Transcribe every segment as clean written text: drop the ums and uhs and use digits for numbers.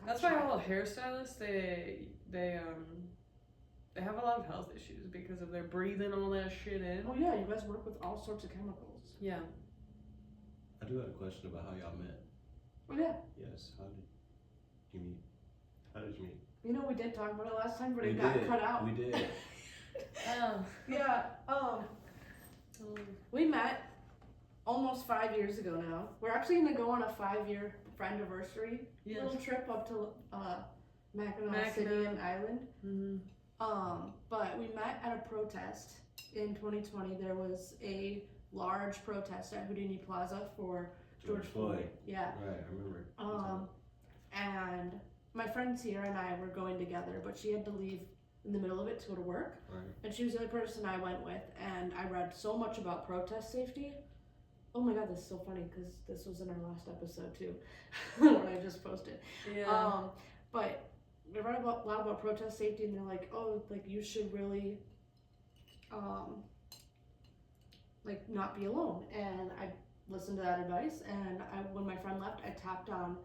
That's why all hairstylists, they have a lot of health issues because of their breathing all that shit in. Oh yeah, you guys work with all sorts of chemicals. Yeah. I do have a question about how y'all met. Oh yeah. Yes. How did you meet? How did you meet? You know, we did talk about it last time, but it got cut out. We did. Oh. Yeah. We met almost 5 years ago now. We're actually gonna go on a 5-year friend-iversary little trip up to Mackinac City and Island. Mm-hmm. But we met at a protest in 2020. There was a large protest at Houdini Plaza for George Floyd. Yeah. Right, I remember. And my friend Sierra and I were going together, but she had to leave in the middle of it to go to work. Right. And she was the only person I went with, and I read so much about protest safety. Oh my god, this is so funny because this was in our last episode too, when I just posted. Yeah. But I read a lot about protest safety, and they're like, oh, like you should really, like not be alone. And I listened to that advice, and when my friend left, I tapped on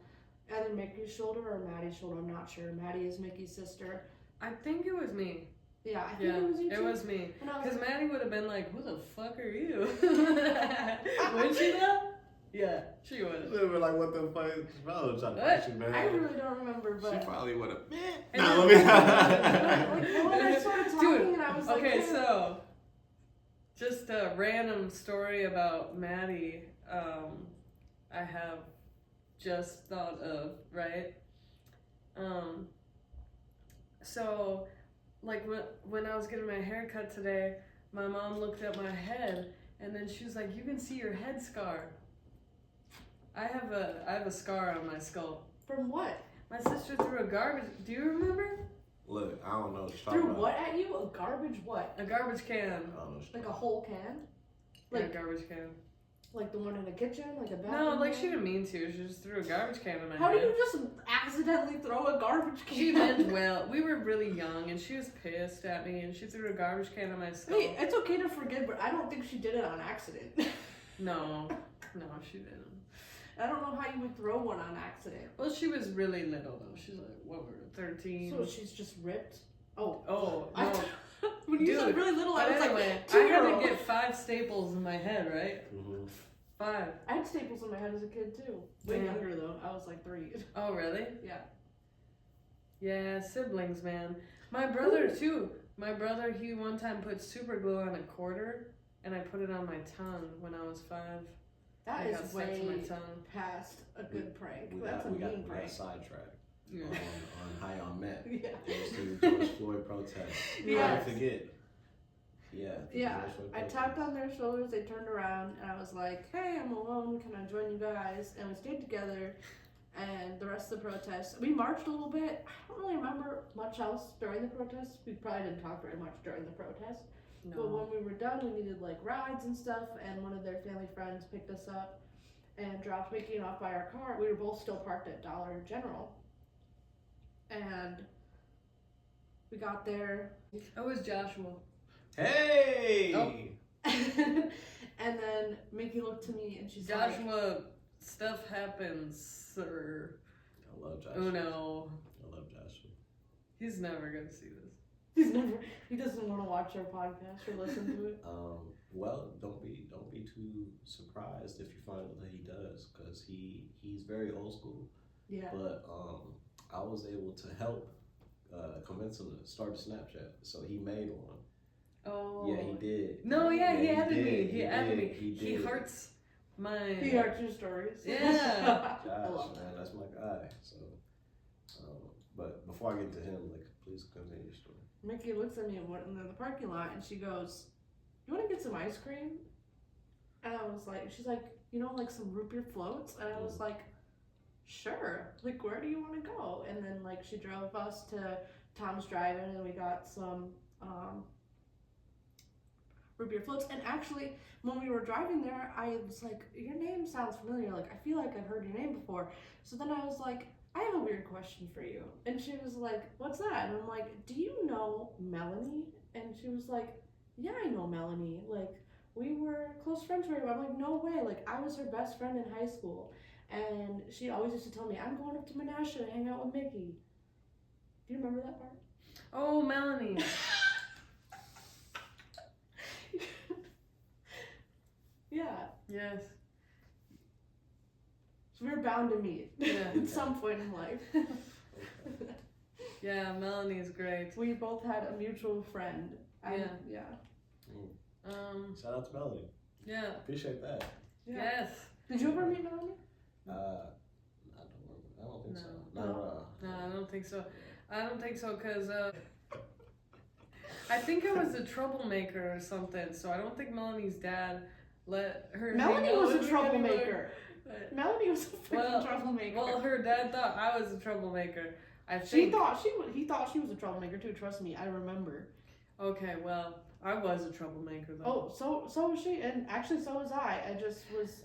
either Mickey's shoulder or Maddie's shoulder. I'm not sure. Maddie is Mickey's sister. I think it was me. Yeah, I think it was you too. It was me. Because like, Maddie would have been like, who the fuck are you? Wouldn't she though? Yeah, she would. They were like, what the fuck? Probably trying to What? push you, man. I really don't remember, but She probably would have. like, when I started talking, Dude, and I was like, okay, so just a random story about Maddie. I have just thought of, right? So, like when I was getting my hair cut today, my mom looked at my head, and then she was like, "You can see your head scar." I have a scar on my skull. from what? My sister threw a garbage. Do you remember? Look, I don't know what you're talking Threw about. what at you? A garbage what? A garbage can. I don't know what you're Like a talking whole can? Like Like a garbage can. like the one in the kitchen? Like a bathroom? No, like one? she didn't mean to. She just threw a garbage can in my How head. do you just accidentally throw a garbage can? She meant well. We were really young, and she was pissed at me, and she threw a garbage can on my skull. Hey, it's okay to forgive, but I don't think she did it on accident. No, she didn't. I don't know how you would throw one on accident. Well, she was really little though. She's like, what were 13? So she's just ripped? Oh. Oh, I no. when you said Dude, really little, I But was anyway, like, I had 2-year-old. to get 5 staples in my head, right? about. 5. I had staples in my head as a kid too. Way Damn. younger though. I was like 3. Oh, really? Yeah. Yeah, siblings, man. My brother too. My brother, he one time put super glue on a quarter, and I put it on my tongue when I was 5. That I got is stuck to my way tongue. past a good prank. We That's got a mean prank. sidetracked Yeah. on how y'all met. Yeah. It was through the George Floyd protest. Yes. I forget. Yeah. the Yeah, George Floyd I protest. tapped on their shoulders, they turned around, and I was like, hey, I'm alone, can I join you guys? And we stayed together, and the rest of the protest, we marched a little bit. I don't really remember much else during the protest. We probably didn't talk very much during the protest. But No. when we were done, we needed like rides and stuff, and one of their family friends picked us up and dropped Mickey off by our car. We were both still parked at Dollar General. And we got there. It was Joshua. Hey! Oh. And then Mickey looked to me and she's like, Joshua, stuff happens, sir. I love Joshua. Oh no. I love Joshua. He's never gonna see this. he doesn't want to watch our podcast or listen to it. Well, don't be too surprised if you find out that he does, because he's very old school. Yeah. But I was able to help convince him to start a Snapchat, so he made one. Oh. Yeah, he did. No, yeah, he added did. me. He added me. He He did. hearts my. He heard your stories. Yeah. I love Josh, that. man, that's my guy. So, but before I get to him, like, please continue your story. Mickey looks at me in the parking lot and she goes, you want to get some ice cream? And I was like, she's like, like some root beer floats? And I was like, sure. Like, where do you want to go? And then, like, she drove us to Tom's Drive-In and we got some root beer floats. And actually, when we were driving there, I was like, your name sounds familiar. Like, I feel like I've heard your name before. So then I was like, I have a weird question for you. And she was like, what's that? And I'm like, do you know Melanie? And she was like, yeah, I know Melanie. Like, we were close friends for a while. I'm like, no way. Like, I was her best friend in high school. And she always used to tell me, I'm going up to Menasha to hang out with Mickey. Do you remember that part? Oh, Melanie. Yeah. Yes. So we were bound to meet Yeah. at some point in life. Yeah, Melanie is great. We both had a mutual friend. Yeah. Shout out to Melanie. Yeah. Appreciate that. Yeah. Yes. Did you ever meet Melanie? I don't think so. No. Not at all. No, I don't think so. I don't think so because I think I was a troublemaker or something. So I don't think Melanie's dad let her. Melanie hang out was with a me troublemaker. anymore. Melanie was a freaking troublemaker. Well, her dad thought I was a troublemaker. I he think. thought she was a troublemaker too. Trust me, I remember. Okay, well, I was a troublemaker though. Oh, so was she, and actually so was I. I just was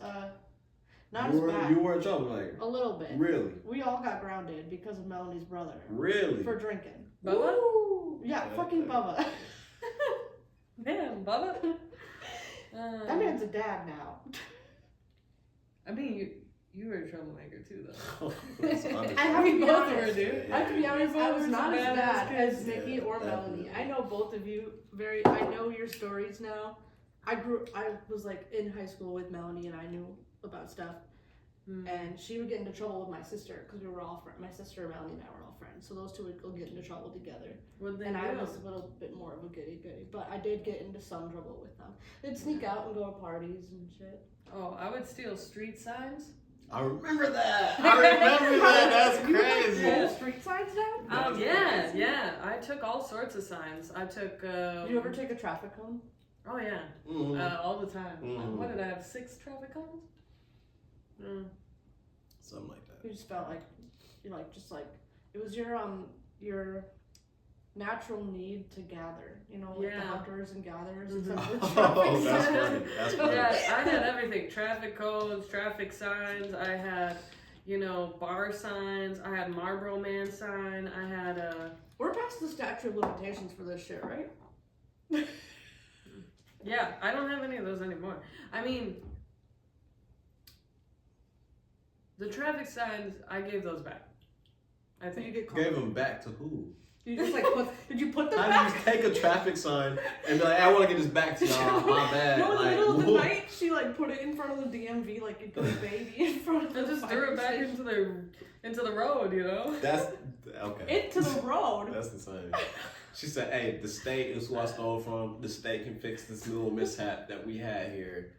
not You as bad. You were a troublemaker. A little bit. Really? We all got grounded because of Melanie's brother. Really? For drinking. Bubba? Woo! Yeah, fucking Bubba. Damn, Bubba. That man's a dad now. I mean, you were a troublemaker too, though. I have to be both honest. were, dude. I have to be honest, I was not as bad as kids. Nikki or Yeah, Melanie. definitely. I know both of you I know your stories now. I was like in high school with Melanie and I knew about stuff. And she would get into trouble with my sister because we were all friends. My sister, Melanie, and I were all friends. So those two would go get into trouble together. And I was a little bit more of a goody. But I did get into some trouble with them. They'd sneak out and go to parties and shit. Oh, I would steal street signs. I remember that. I remember that. That's You crazy. pull street signs down? Oh, yeah, yeah. I took all sorts of signs. I took. Did you ever take a traffic cone? Oh, yeah. Mhm. All the time. Mhm. What did I have? 6 traffic cones? Something like that. You just felt like it was your natural need to gather, like the Yeah. hunters and gatherers Mhm. except for Oh, traffic that's signs. funny. That's funny. Yeah, I had everything. Traffic codes, traffic signs. I had, bar signs. I had Marlboro Man sign. I had We're past the statute of limitations for this shit, right? yeah, I don't have any of those anymore. I mean, the traffic signs, I gave those back. I Did you think. get caught? Gave them back to who? You just did you put them How back? do you take a traffic sign and be like, I want to get this back to y'all, my bad. No, in the Like, middle of the whoop. night, she put it in front of the DMV like a good baby in front of I the just fire threw it back station. into the road, That's, okay. Into the road. That's insane. She said, hey, the state is who I stole from. The state can fix this little mishap that we had here.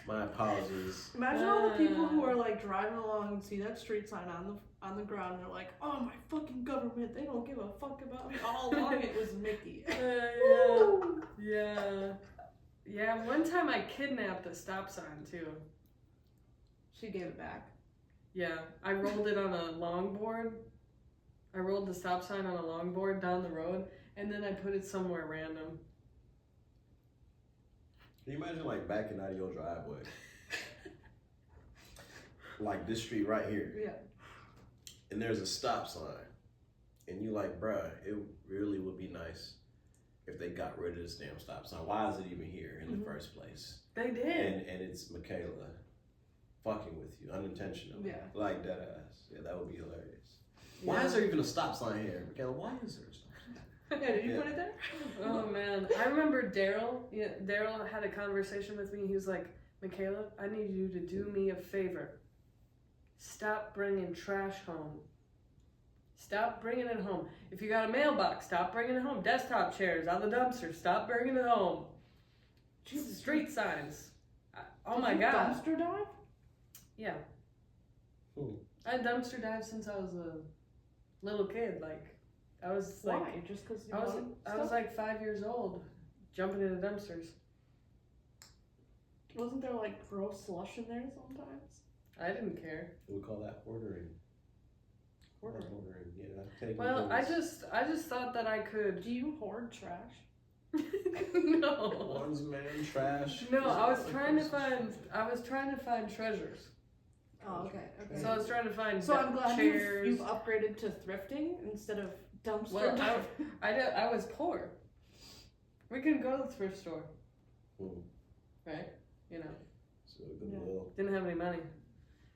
My apologies. Imagine all the people who are driving along and see that street sign on the ground and they're like, oh my fucking government, they don't give a fuck about me. All along it was Mickey. Yeah. Yeah, one time I kidnapped a stop sign too. She gave it back. Yeah, I rolled it on a longboard. I rolled the stop sign on a longboard down the road, and then I put it somewhere random. Can you imagine backing out of your driveway? This street right here. Yeah. And there's a stop sign. And you bruh, it really would be nice if they got rid of this damn stop sign. Why is it even here in the first place? They did. And it's Michaela fucking with you unintentionally. Yeah. Like dead ass. Yeah, that would be hilarious. Why is there even a stop sign here? Michaela, why is there a stop sign? Yeah, did you put it there? Oh man, I remember Daryl. Yeah, Daryl had a conversation with me. He was like, "Michaela, I need you to do me a favor. Stop bringing trash home. Stop bringing it home. If you got a mailbox, stop bringing it home. Desktop chairs out of the dumpster, stop bringing it home. Jesus. Street signs. Oh Did my you god. dumpster dive? Yeah. Ooh. I dumpster dived since I was a little kid. I was Why? Just because you wanted I was stuff? 5 years old, jumping into dumpsters. Wasn't there gross slush in there sometimes? I didn't care. We call that ordering. Ordering. Yeah. Taking Well, I things. just thought that I could. Do you hoard trash? No. One's man trash. No, I was trying to find treasures. Oh, okay. So I was trying to find So I'm glad chairs. you've upgraded to thrifting instead of dumpster Well, diving. I was poor. We couldn't go to the thrift store, right? So good Yeah. will. Didn't have any money.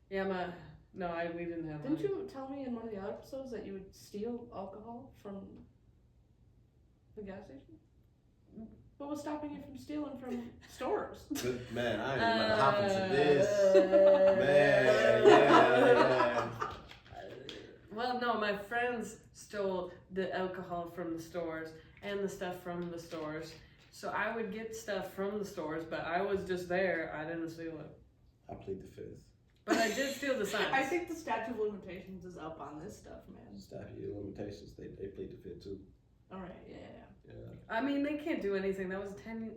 Yeah, No, we didn't have Didn't money. you tell me in one of the other episodes that you would steal alcohol from the gas station? What was stopping you from stealing from stores? But, man, I ain't about to hop into this. Man, yeah. Well, no, my friends stole the alcohol from the stores and the stuff from the stores. So I would get stuff from the stores, but I was just there. I didn't steal it. I plead the fifth. But I did steal the signs. I think the statute of limitations is up on this stuff, man. Statute of limitations, they plead the fifth too. Alright, yeah. I mean, they can't do anything. That was 10,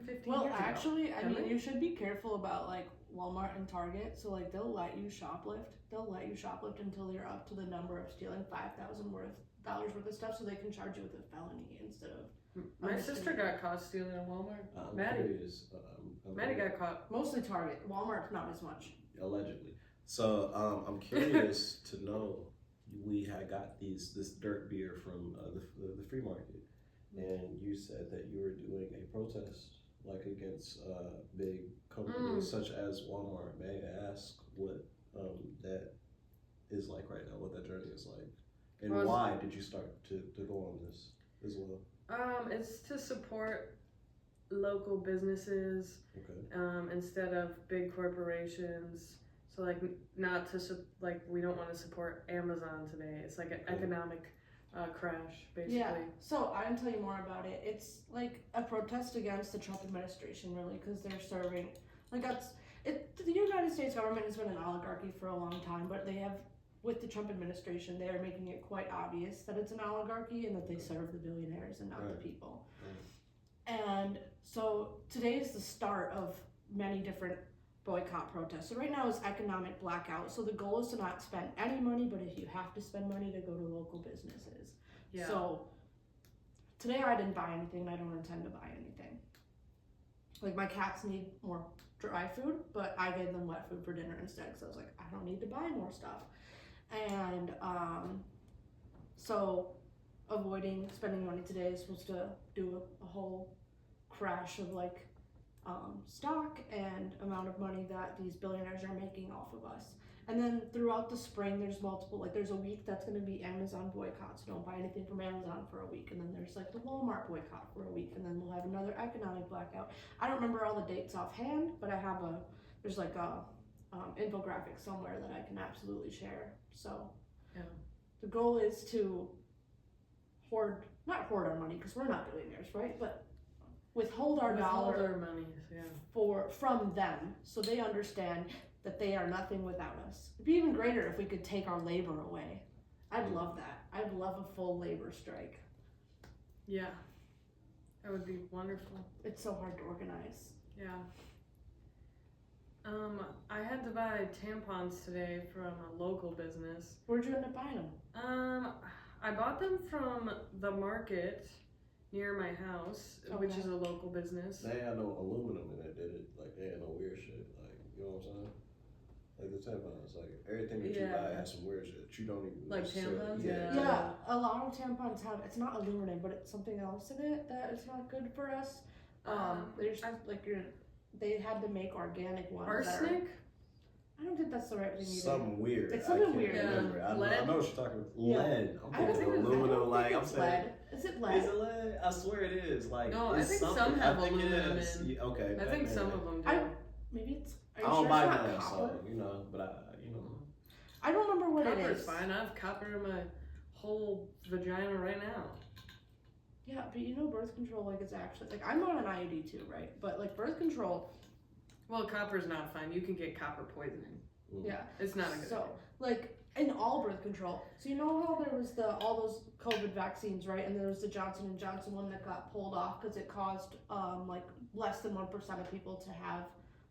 15 Well, years ago. actually, I Don't mean, they? you should be careful about like Walmart and Target. So like they'll let you shoplift. They'll let you shoplift until you're up to the number of stealing $5,000 worth of stuff, so they can charge you with a felony instead of. My sister got caught stealing at Walmart. I'm Maddie. curious. Maddie got caught. Mostly Target. Walmart's not as much. Allegedly. So I'm curious to know. We had got this dirt beer from the free market, and you said that you were doing a protest like against big companies such as Walmart. May I ask what that is like right now? What that journey is like, and why did you start to go on this as well? It's to support local businesses. Okay. Instead of big corporations. So like not to like we don't want to support Amazon today. It's like an economic crash basically. Yeah. So I can tell you more about it. It's like a protest against the Trump administration, really, because they're serving like that's it. The United States government has been an oligarchy for a long time, but they have. With the Trump administration, they are making it quite obvious that it's an oligarchy and that they serve the billionaires and not the people. And so today is the start of many different boycott protests. So right now is economic blackout. So the goal is to not spend any money, but if you have to spend money, to go to local businesses. Yeah. So today I didn't buy anything and I don't intend to buy anything. Like my cats need more dry food, but I gave them wet food for dinner instead because I was like, I don't need to buy more stuff. And so avoiding spending money today is supposed to do a whole crash of like stock and amount of money that these billionaires are making off of us. And then throughout the spring, there's multiple, like there's a week that's going to be Amazon boycotts. Don't buy anything from Amazon for a week. And then there's like the Walmart boycott for a week. And then we'll have another economic blackout. I don't remember all the dates offhand, but there's like a infographic somewhere that I can absolutely share. So yeah. The goal is to not hoard our money because we're not billionaires, right? But withhold our dollar our money, from them so they understand that they are nothing without us. It'd be even greater if we could take our labor away. I'd love that. I'd love a full labor strike. Yeah. That would be wonderful. It's so hard to organize. Yeah. I had to buy tampons today from a local business. Where'd you end up buying them? I bought them from the market near my house, which is a local business. They had no aluminum in it, did it? Like they had no weird shit. Like you know what I'm saying? Like the tampons, like everything that you buy has some weird shit. You don't even like tampons. Yeah, a lot of tampons have. It's not aluminum, but it's something else in it that is not good for us. They had to make organic ones. Arsenic? I don't think that's the right thing either. Something weird. It's something weird. Remember. I know what you're talking about. Yeah. Lead. I don't think aluminum. it's lead. Is it lead? Is it lead? I swear it is. Like no, I think something. some have I think aluminum it is. in. Yeah, okay. I think some of them do. Maybe it's. Are you I don't sure buy it's not none, copper? so but I don't remember what it Copper's is. fine. I have copper in my whole vagina right now. Yeah, but you know, birth control is actually I'm on an IUD too, right? But birth control. Well, copper's not fine. You can get copper poisoning. Yeah, it's not a good idea. In all birth control. So you know how there was all those COVID vaccines, right? And there was the Johnson & Johnson one that got pulled off because it caused less than 1% of people to have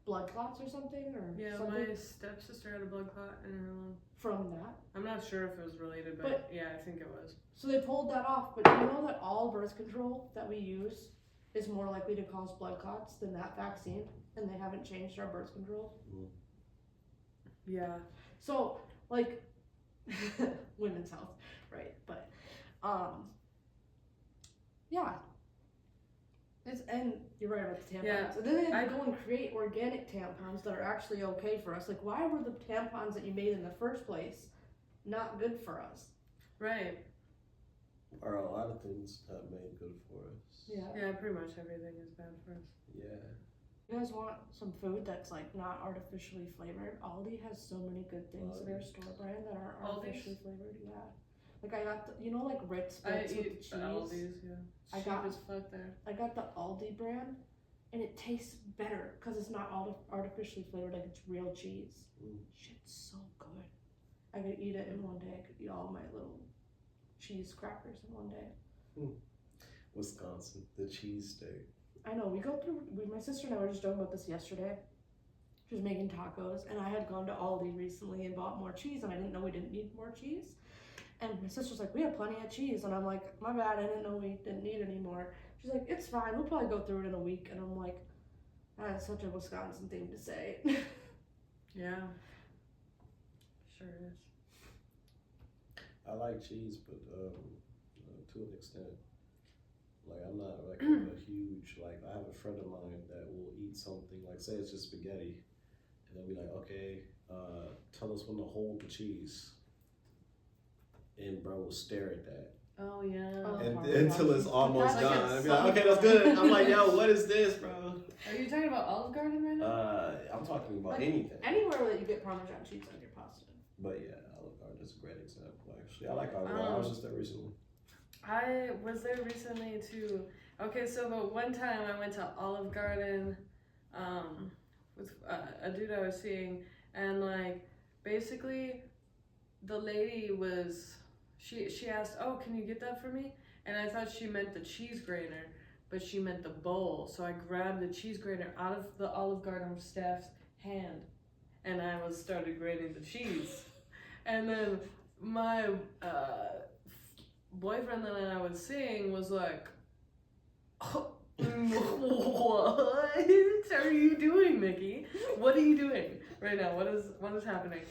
blood clots or something, or something? My stepsister had a blood clot in her lung. From that. I'm not sure if it was related, but yeah, I think it was. So they pulled that off, but you know that all birth control that we use is more likely to cause blood clots than that vaccine, and they haven't changed our birth control. Yeah. So women's health, right? But yeah. And you're right about the tampons. Yeah, And then they have to go and create organic tampons that are actually okay for us. Like, why were the tampons that you made in the first place not good for us? right. Are a lot of things not made good for us. Yeah, pretty much everything is bad for us. Yeah. You guys want some food that's like not artificially flavored? Aldi has so many good things in their store brand that aren't artificially flavored. Yeah. Like I got the, like Ritz bits with the cheese. Aldi's, yeah. I got as fuck there. I got the Aldi brand, and it tastes better because it's not artificially flavored. Like it's real cheese. Shit's so good. I could eat it in one day. I could eat all my little cheese crackers in one day. Wisconsin, the cheese steak. I know. We go through. My sister and I were just talking about this yesterday. She was making tacos, and I had gone to Aldi recently and bought more cheese, and I didn't know we didn't need more cheese. And my sister's like, we have plenty of cheese. And I'm like, my bad, I didn't know we didn't need any more. She's like, it's fine, we'll probably go through it in a week. And I'm like, that's such a Wisconsin thing to say. Yeah. Sure is. I like cheese, but to an extent. Like, I'm not like a huge, like, I have a friend of mine that will eat something, like, say it's just spaghetti. And they'll be like, okay, tell us when to hold the cheese. And bro will stare at that. Oh, yeah. Until it's almost That's like gone. it's I'd be like, okay, that's good. I'm like, yo, what is this, bro? Are you talking about Olive Garden right now? I'm talking about Like, anything. Anywhere that you get Parmesan cheese on your pasta. But yeah, Olive Garden is a great example, actually. I like Olive Garden. I was just there recently. I was there recently too. Okay, so the one time I went to Olive Garden with a dude I was seeing, and like basically the lady was she asked, "Oh, can you get that for me?" And I thought she meant the cheese grater, but she meant the bowl. So I grabbed the cheese grater out of the Olive Garden staff's hand, and I started grating the cheese, and then my boyfriend that I was seeing was like, oh, what are you doing, Mickey? What are you doing right now? What is happening?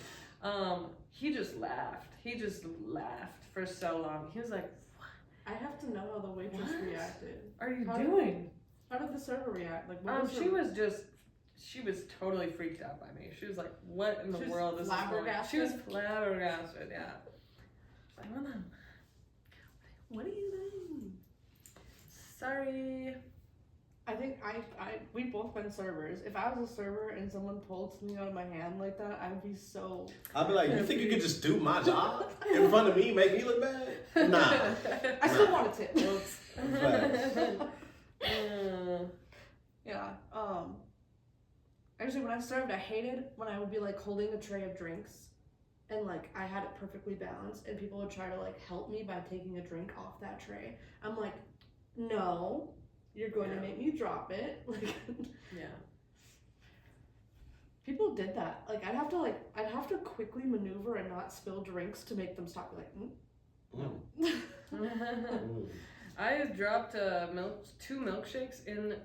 He just laughed. He just laughed for so long. He was like, what I have to know how the waitress reacted. are you doing? How did the server react? Like, what was she was totally freaked out by me. She was like, what in the She was world is this going? flabbergasted? She was flabbergasted, yeah. I don't know. What are you doing? Sorry. I think we both been servers. If I was a server and someone pulled something out of my hand like that, I would be so. I'd be like, you think you could just do my job in front of me, make me look bad? Nah. I still want a tip. Yeah. Actually, when I served, I hated when I would be like holding a tray of drinks, and like I had it perfectly balanced, and people would try to like help me by taking a drink off that tray. I'm like, no, you're going to make me drop it. Like, yeah. People did that. Like, I'd have to quickly maneuver and not spill drinks to make them stop. Like, I dropped two milkshakes in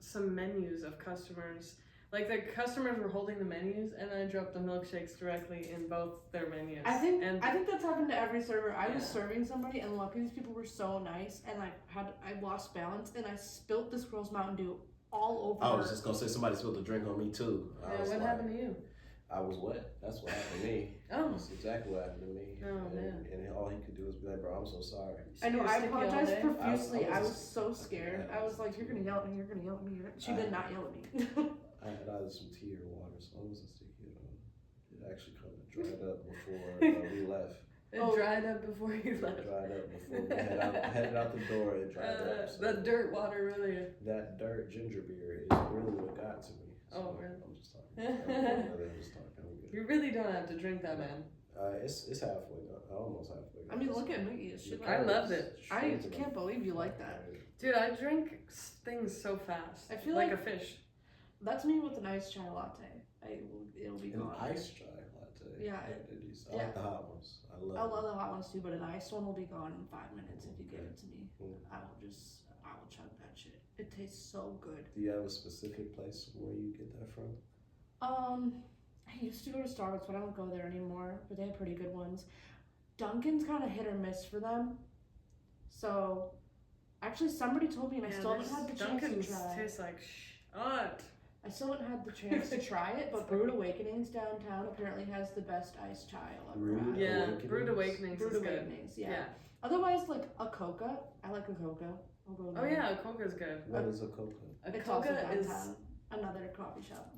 some menus of customers. Like the customers were holding the menus, and I dropped the milkshakes directly in both their menus. I think that's happened to every server. I was Yeah. serving somebody, and luckily these people were so nice, and I lost balance, and I spilt this girl's Mountain Dew all over. I was just gonna say somebody spilled a drink on me too. What happened to you? I was wet. That's what happened to me. Oh. That's exactly what happened to me. Oh, man. And all he could do was be like, bro, I'm so sorry. I know. I apologized all day? profusely. I I was- was so scared. I was like, "You're gonna yell at me. You're gonna yell at me." She did not yell at me. I had either some tea or water, so I wasn't sticky at all. It actually kind of dried up before we left. It dried up before you It left. dried up before we headed out the door. It dried up. So The dirt water really. that dirt ginger beer is really what got to me. So Oh, really? I'm just talking. I'm just talking. I'm good. You really don't have to drink that, man. It's halfway. Almost halfway. I mean, look at me. She I loved it. I can't believe you like that. Dude, I drink things so fast. I feel like like- a fish. That's me with an iced chai latte. It'll be An gone. iced chai latte. Yeah, I like the hot ones. I I love. love the hot ones too, but an iced one will be gone in 5 minutes if you give it to me. Mm. I will chug that shit. It tastes so good. Do you have a specific place where you get that from? I used to go to Starbucks, but I don't go there anymore. But they have pretty good ones. Dunkin's kind of hit or miss for them, so Actually, somebody told me, and I still haven't had the chance Dunkin's to try. tastes like shit. I still haven't had the chance to try it, but Brewed Awakenings downtown apparently has the best iced chai I'll ever had. Yeah, Brewed Awakenings Brewed is good. Awakenings, yeah. Otherwise, like a coca. I like a coca. I'll go Oh there. yeah, a coca's good. What is a coca? It's also Coca is downtown. Another coffee shop.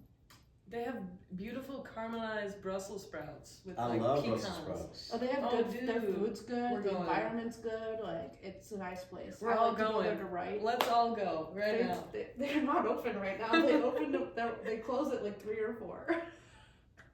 they have beautiful caramelized Brussels sprouts with I like love pecans. Brussels sprouts. Oh, they have Oh, good. Their dude. food's good. We're The going. environment's good. Like it's a nice place. We're I all like to go there going. to write. Let's all go right now. They're not open right now. They opened up. They close at like 3 or 4.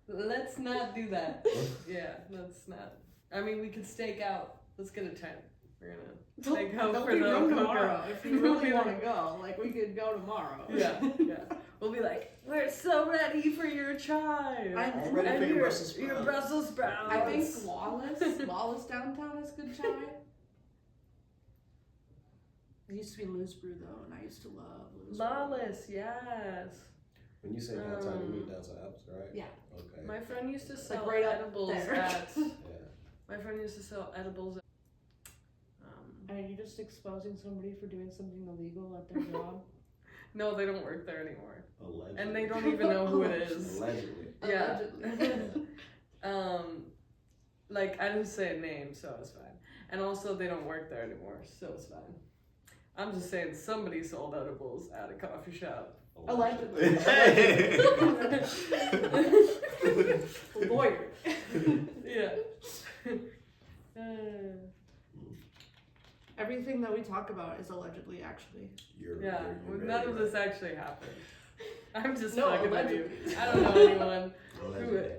Let's not do that. Yeah, let's not. I mean, we could stake out. Let's get a tent. We're gonna stake out There'll for be the room coca. tomorrow if you really want to go. Like we could go tomorrow. Yeah, yeah. We'll be like, we're so ready for your chai. I'm ready and for your Brussels sprouts. Your Brussels sprouts. I think Lawless downtown is good chai. It used to be Loose Brew though, and I used to love Loose Brew. Lawless, yes. When you say downtown, you mean downtown Appleton, right? Yeah. Okay. My friend used to sell right up edibles there. at. Yeah. My friend used to sell edibles. Are you just exposing somebody for doing something illegal at their job? No, they don't work there anymore, Allegedly. and they don't even know who it is. Allegedly. Yeah. Allegedly. Like I didn't say a name, so it's fine. And also, they don't work there anymore, so it's fine. I'm just saying somebody sold edibles at a coffee shop. Allegedly. Hey. Lawyer. Yeah. Everything that we talk about is allegedly, actually. Yeah. None of this actually happened. I'm just No, fucking with you. allegedly. I don't know anyone who Allegedly.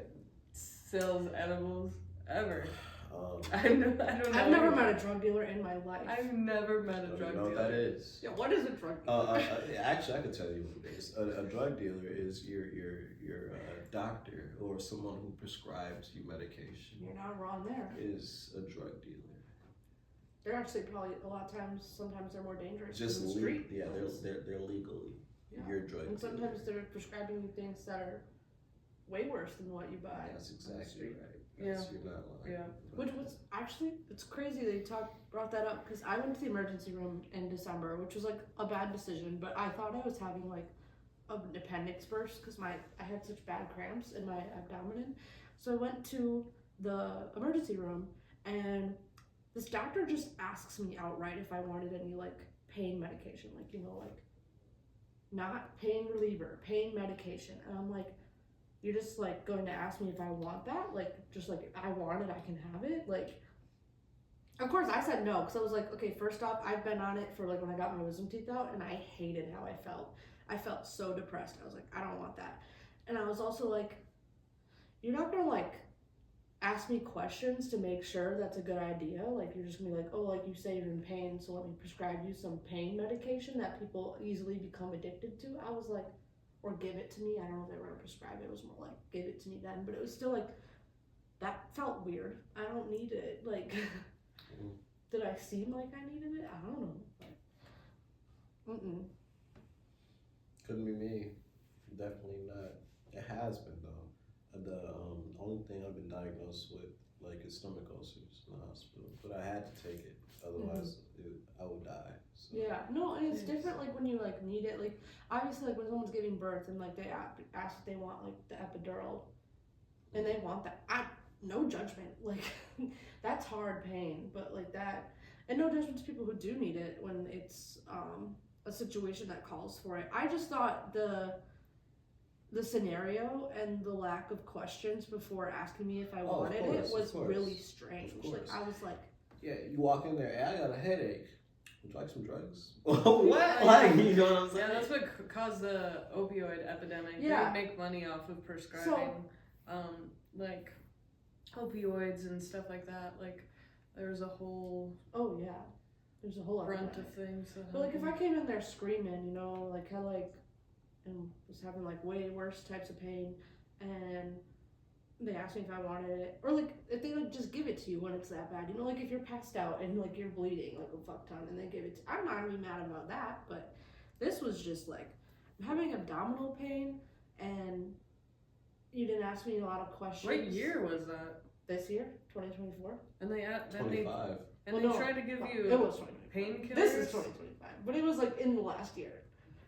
sells edibles ever. I Um, don't know. I've never anyone. met a drug dealer in my life. I've never met a you drug know what dealer. that is? Yeah, what is a drug dealer? Actually, I can tell you what it is. A drug dealer is your doctor or someone who prescribes you medication. You're not wrong there. Is a drug dealer. They're actually probably a lot of times. Sometimes they're more dangerous Just than the street. yeah, ones. they're legally Yeah. your drug And dealer. sometimes they're prescribing you things that are way worse than what you buy. That's on the exactly street. right. Yeah. That's, you're not lying. Yeah. Which was actually, it's crazy they brought that up because I went to the emergency room in December, which was like a bad decision, but I thought I was having like an appendix burst because I had such bad cramps in my abdomen. So I went to the emergency room and this doctor just asks me outright if I wanted any like pain medication, like, you know, like not pain reliever, pain medication. And I'm like, you're just like going to ask me if I want that? Like, just like, I want it, I can have it? Like, of course I said no, because I was like, okay, first off, I've been on it for like when I got my wisdom teeth out, and I hated how I felt. I felt so depressed. I was like, I don't want that. And I was also like, you're not gonna like ask me questions to make sure that's a good idea. Like, you're just gonna be like, oh, like you say you're in pain, so let me prescribe you some pain medication that people easily become addicted to. I was like, or give it to me. I don't know if they were gonna prescribe it. It was more like, give it to me then. But it was still like, that felt weird. I don't need it. Like, did I seem like I needed it? I don't know. Mm-mm. Couldn't be me. Definitely not. It has been though. The only thing I've been diagnosed with like is stomach ulcers in the hospital, but I had to take it. Otherwise, I would die. So. Yeah, no, and it's Yes. different like when you like need it. Like obviously, like when someone's giving birth and like they ask if they want like the epidural, and they want that. No judgment. Like that's hard pain, but like that, and no judgment to people who do need it when it's a situation that calls for it. I just thought the scenario and the lack of questions before asking me if I wanted course, it was of course. really strange. Of Like course. I was like, Yeah, you walk in there, hey, I got a headache. Would you like some drugs? What? Yeah. Like, you know what I'm saying? Yeah, that's what caused the opioid epidemic. Yeah. They make money off of prescribing, like opioids and stuff like that. Like, there's a whole oh yeah, there's a whole other brunt way. of things. That But like if I happen. came in there screaming, you know, like had like and was having like way worse types of pain, and they asked me if I wanted it, or like if they like just give it to you when it's that bad, you know, like if you're passed out and like you're bleeding like a fuck ton and they give it to I'm not gonna be mad about that, but this was just like I'm having abdominal pain and you didn't ask me a lot of questions. What year was that? This year, 2024. And they 25. And Well, they tried to give you It was 2025. painkillers. This is 2025, but it was like in the last year.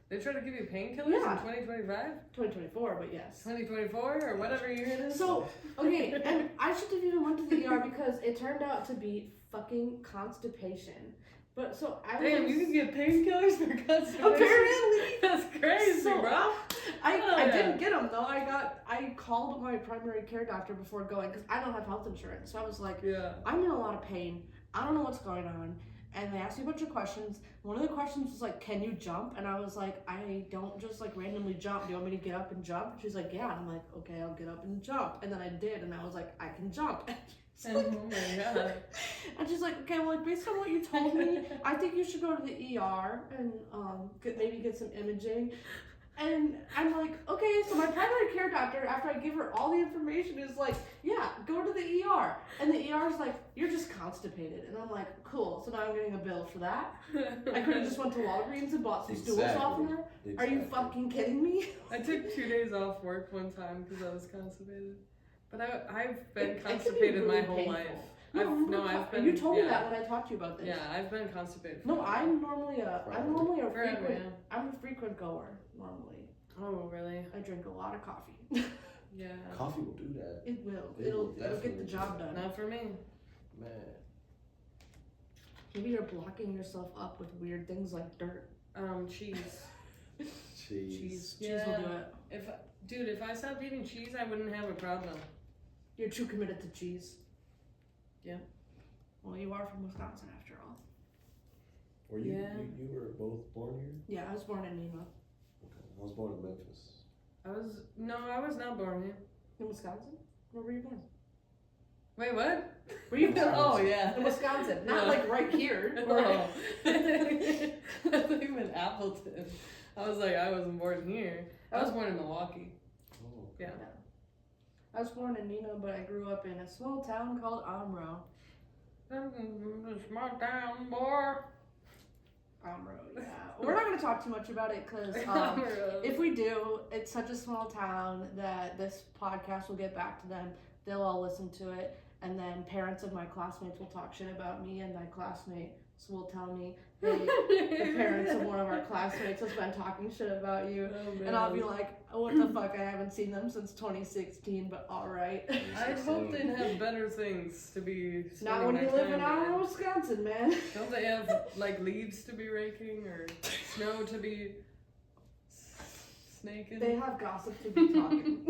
They tried to give you painkillers Yeah. in 2025? 2024, but yes. 2024 or whatever year it is? So, okay, and I should have even went to the ER because it turned out to be fucking constipation. But so I was. Damn, you can get painkillers for constipation? Apparently. That's crazy, So, bro. I didn't get them though. I called my primary care doctor before going because I don't have health insurance. So I was like, Yeah. I'm in a lot of pain. I don't know what's going on. And they asked me a bunch of questions. One of the questions was like, can you jump? And I was like, I don't just like randomly jump. Do you want me to get up and jump? And she's like, yeah. And I'm like, okay, I'll get up and jump. And then I did. And I was like, I can jump. Oh my god. And she's like, okay, well, like, based on what you told me, I think you should go to the ER and maybe get some imaging. And I'm like, okay, so my primary care doctor, after I give her all the information, is like, yeah, go to the ER. And the ER is like, you're just constipated. And I'm like, cool, so now I'm getting a bill for that? I could have just went to Walgreens and bought some stools off of her? Are you fucking kidding me? I took 2 days off work one time because I was constipated. But I've been It can be constipated really my whole painful. life. I've been. You told me that when I talked to you about this. Yeah, I've been constipated. No, I'm normally a Forever, frequent. yeah. I'm a frequent goer normally. Oh, really? I drink a lot of coffee. Yeah. Coffee will do that. It will. It It'll will get the definitely job do done. Not for me. Man. Maybe you're blocking yourself up with weird things like dirt. Cheese. Cheese. Cheese will do it. If I stopped eating cheese, I wouldn't have a problem. You're too committed to cheese. Yeah. Well, you are from Wisconsin after all. Were you, Yeah. you were both born here? Yeah, I was born in Nima. Okay. I was born in Memphis. I was not born here. In Wisconsin? Where were you born? Wait, what? Were you born? Oh, yeah. In Wisconsin. Not Yeah. like right here. Oh. I thought you meant Appleton. I was like, I wasn't born here. I was born in Milwaukee. Oh. Yeah. I was born in Nina, but I grew up in a small town called Amro. Small town, boy. Amro, yeah. We're not going to talk too much about it because if we do, it's such a small town that this podcast will get back to them. They'll all listen to it. And then parents of my classmates will talk shit about me, and my classmates will tell me, hey, the parents of one of our classmates has been talking shit about you. Oh, And I'll be like, oh, what the fuck? I haven't seen them since 2016, but alright. I hope they have better things to be spending Not when you their live in time Iowa, Wisconsin, man. Don't they have like leaves to be raking or snow to be snaking? They have gossip to be talking.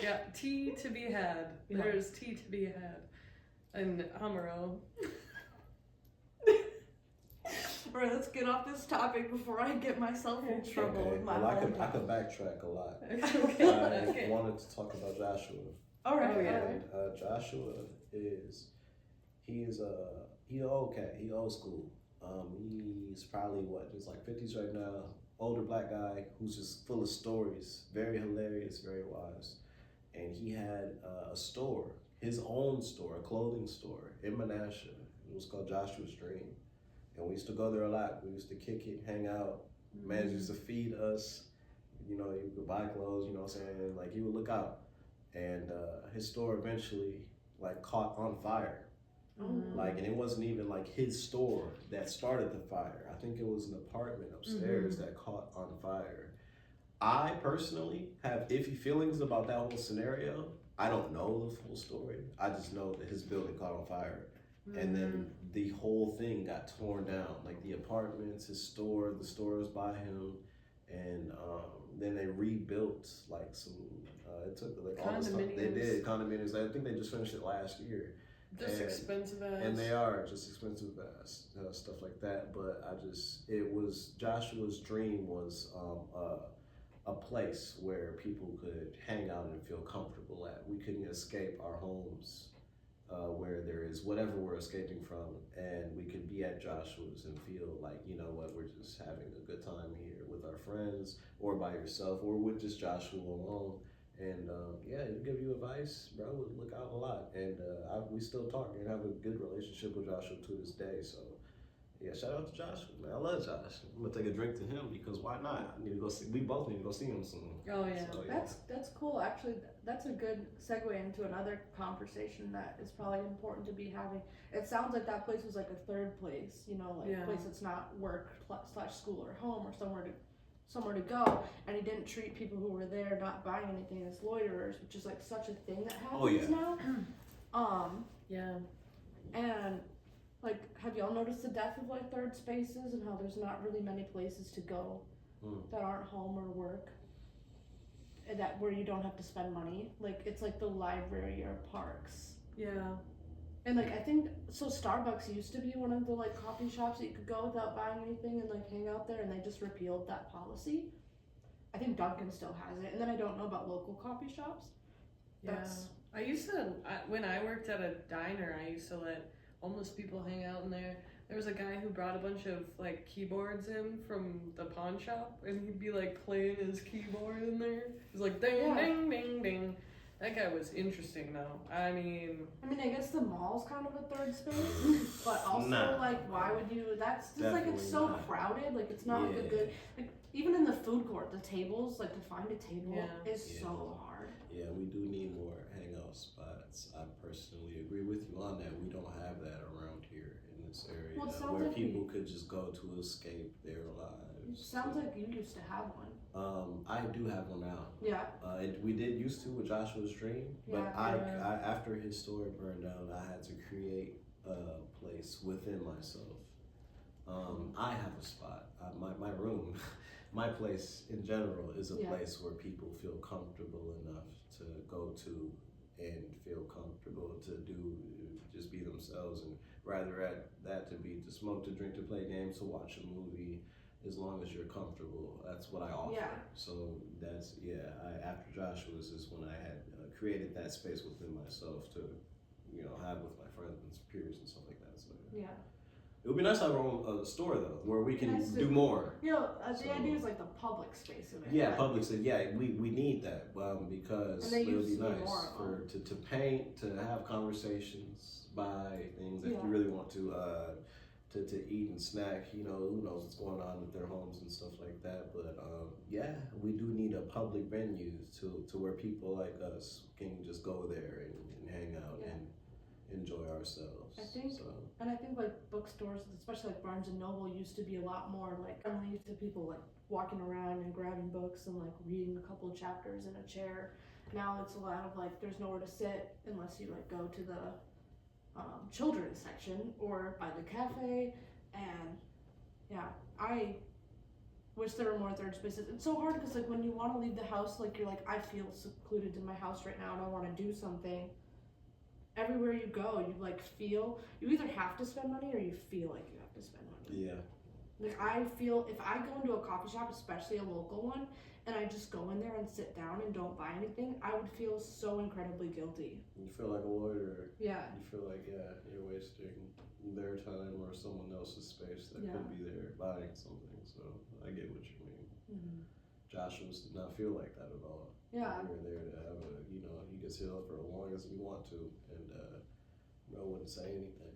Yeah, tea to be had. Yeah. There's tea to be had. And Amaro. Alright, let's get off this topic before I get myself in trouble Okay. with my Well, I hometown. could backtrack a lot. Okay. I wanted to talk about Joshua. Alright, Oh, yeah. alright. Joshua he's okay. He old school. He's probably just like 50s right now. Older black guy who's just full of stories. Very hilarious, very wise. And he had a store, his own store, a clothing store in Menasha. It was called Joshua's Dream. And we used to go there a lot. We used to kick it, hang out. Man used to feed us. You know, you could buy clothes, you know what I'm saying? Like, he would look out. And his store eventually, like, caught on fire. Like, and it wasn't even, like, his store that started the fire. I think it was an apartment upstairs that caught on fire. I personally have iffy feelings about that whole scenario. I don't know the full story. I just know that his building caught on fire. And then the whole thing got torn down. Like the apartments, his store, the store was by him. And then they rebuilt like some, it took like all the stuff. They did, condominiums. I think they just finished it last year. Just expensive ass. And they are just expensive ass, stuff like that. But Joshua's dream was a place where people could hang out and feel comfortable at. We couldn't escape our homes where there is whatever we're escaping from, and we could be at Joshua's and feel like, you know what, we're just having a good time here with our friends or by yourself or with just Joshua alone. And he'll give you advice, bro. Would look out a lot, and we still talk and have a good relationship with Joshua to this day. So Yeah, shout out to Josh. Man, I love Josh. I'm gonna take a drink to him because why not? I need to go see. We both need to go see him soon. Oh yeah. So, That's cool. Actually, that's a good segue into another conversation that is probably important to be having. It sounds like that place was like a third place, you know, like a place that's not work / school or home or somewhere to go. And he didn't treat people who were there not buying anything as loiterers, which is like such a thing that happens now. Yeah. And like, have y'all noticed the death of like third spaces and how there's not really many places to go that aren't home or work? And that where you don't have to spend money. Like, it's like the library or parks. Yeah. And like, I think, so Starbucks used to be one of the like coffee shops that you could go without buying anything and like hang out there, and they just repealed that policy. I think Dunkin' still has it. And then I don't know about local coffee shops. I used to, when I worked at a diner, I used to let homeless people hang out in there. There was a guy who brought a bunch of like keyboards in from the pawn shop, and he'd be like playing his keyboard in there. He's like ding ding ding ding. That guy was interesting though. I mean, I guess the mall's kind of a third space, but also like, why would you? That's just like, it's so crowded. Like, it's not like a good, like, even in the food court, the tables, like, to find a table is so hard. Yeah, we do need more hangout spots. I personally agree with you on that. We don't have that around here in this area, where like people could just go to escape their lives. It sounds like you used to have one. I do have one now. Yeah. We did used to with Joshua's Dream, but I after his store burned down, I had to create a place within myself. I have a spot. My room, my place in general is a place where people feel comfortable enough to go to and feel comfortable to just be themselves, and rather at that to be to smoke, to drink, to play games, to watch a movie. As long as you're comfortable, that's what I offer. Yeah. So that's after Joshua's is when I had created that space within myself to, have with my friends and peers and stuff like that. So it would be nice to have our own store though, where we can do more. The idea is like the public space of it. Yeah, public space. Yeah, we need that because it would be nice to paint, to have conversations, buy things if you really want to eat and snack. Who knows what's going on with their homes and stuff like that. But we do need a public venue to where people like us can just go there and hang out and enjoy ourselves. I think like bookstores, especially like Barnes and Noble, used to be a lot more like friendly to people, like walking around and grabbing books and like reading a couple of chapters in a chair. Now it's a lot of like, there's nowhere to sit unless you like go to the children's section or by the cafe. And I wish there were more third spaces. It's so hard because like when you want to leave the house, like you're like, I feel secluded in my house right now and I want to do something. Everywhere you go, you like feel, you either have to spend money or you feel like you have to spend money. Yeah. Like, I feel if I go into a coffee shop, especially a local one, and I just go in there and sit down and don't buy anything, I would feel so incredibly guilty. You feel like a loiterer. Yeah. You feel like, you're wasting their time or someone else's space that could be there buying something. So I get what you mean. Mm-hmm. Joshua did not feel like that at all. Yeah. We were there to have he could sit up for as long as he want to, and bro wouldn't say anything.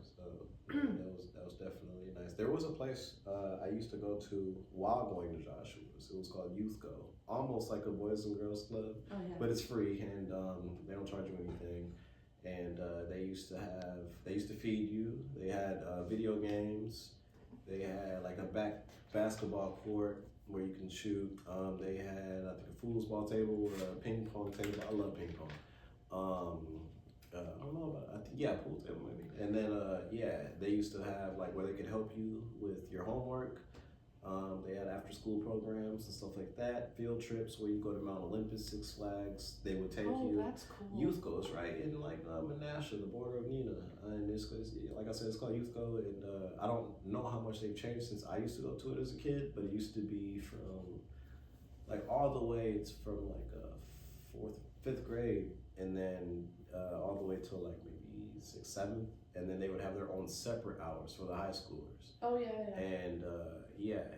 So that was definitely nice. There was a place I used to go to while going to Joshua's. It was called Youth Go, almost like a Boys and Girls Club, but it's free and they don't charge you anything. And they used to feed you. They had video games. They had like a basketball court where you can shoot. They had, I think, a foosball table or a ping pong table. I love ping pong. I don't know about, pool table maybe. And then, they used to have like where they could help you with your homework. They had after school programs and stuff like that. Field trips where you go to Mount Olympus, Six Flags. They would take you. That's cool. Youth Go is right in like Menasha, the border of Nina. And it's like I said, it's called Youth Go. And I don't know how much they've changed since I used to go to it as a kid, but it used to be from like all the way, it's from like 5th grade, and then all the way till like maybe 6th, 7th, and then they would have their own separate hours for the high schoolers. Oh yeah. And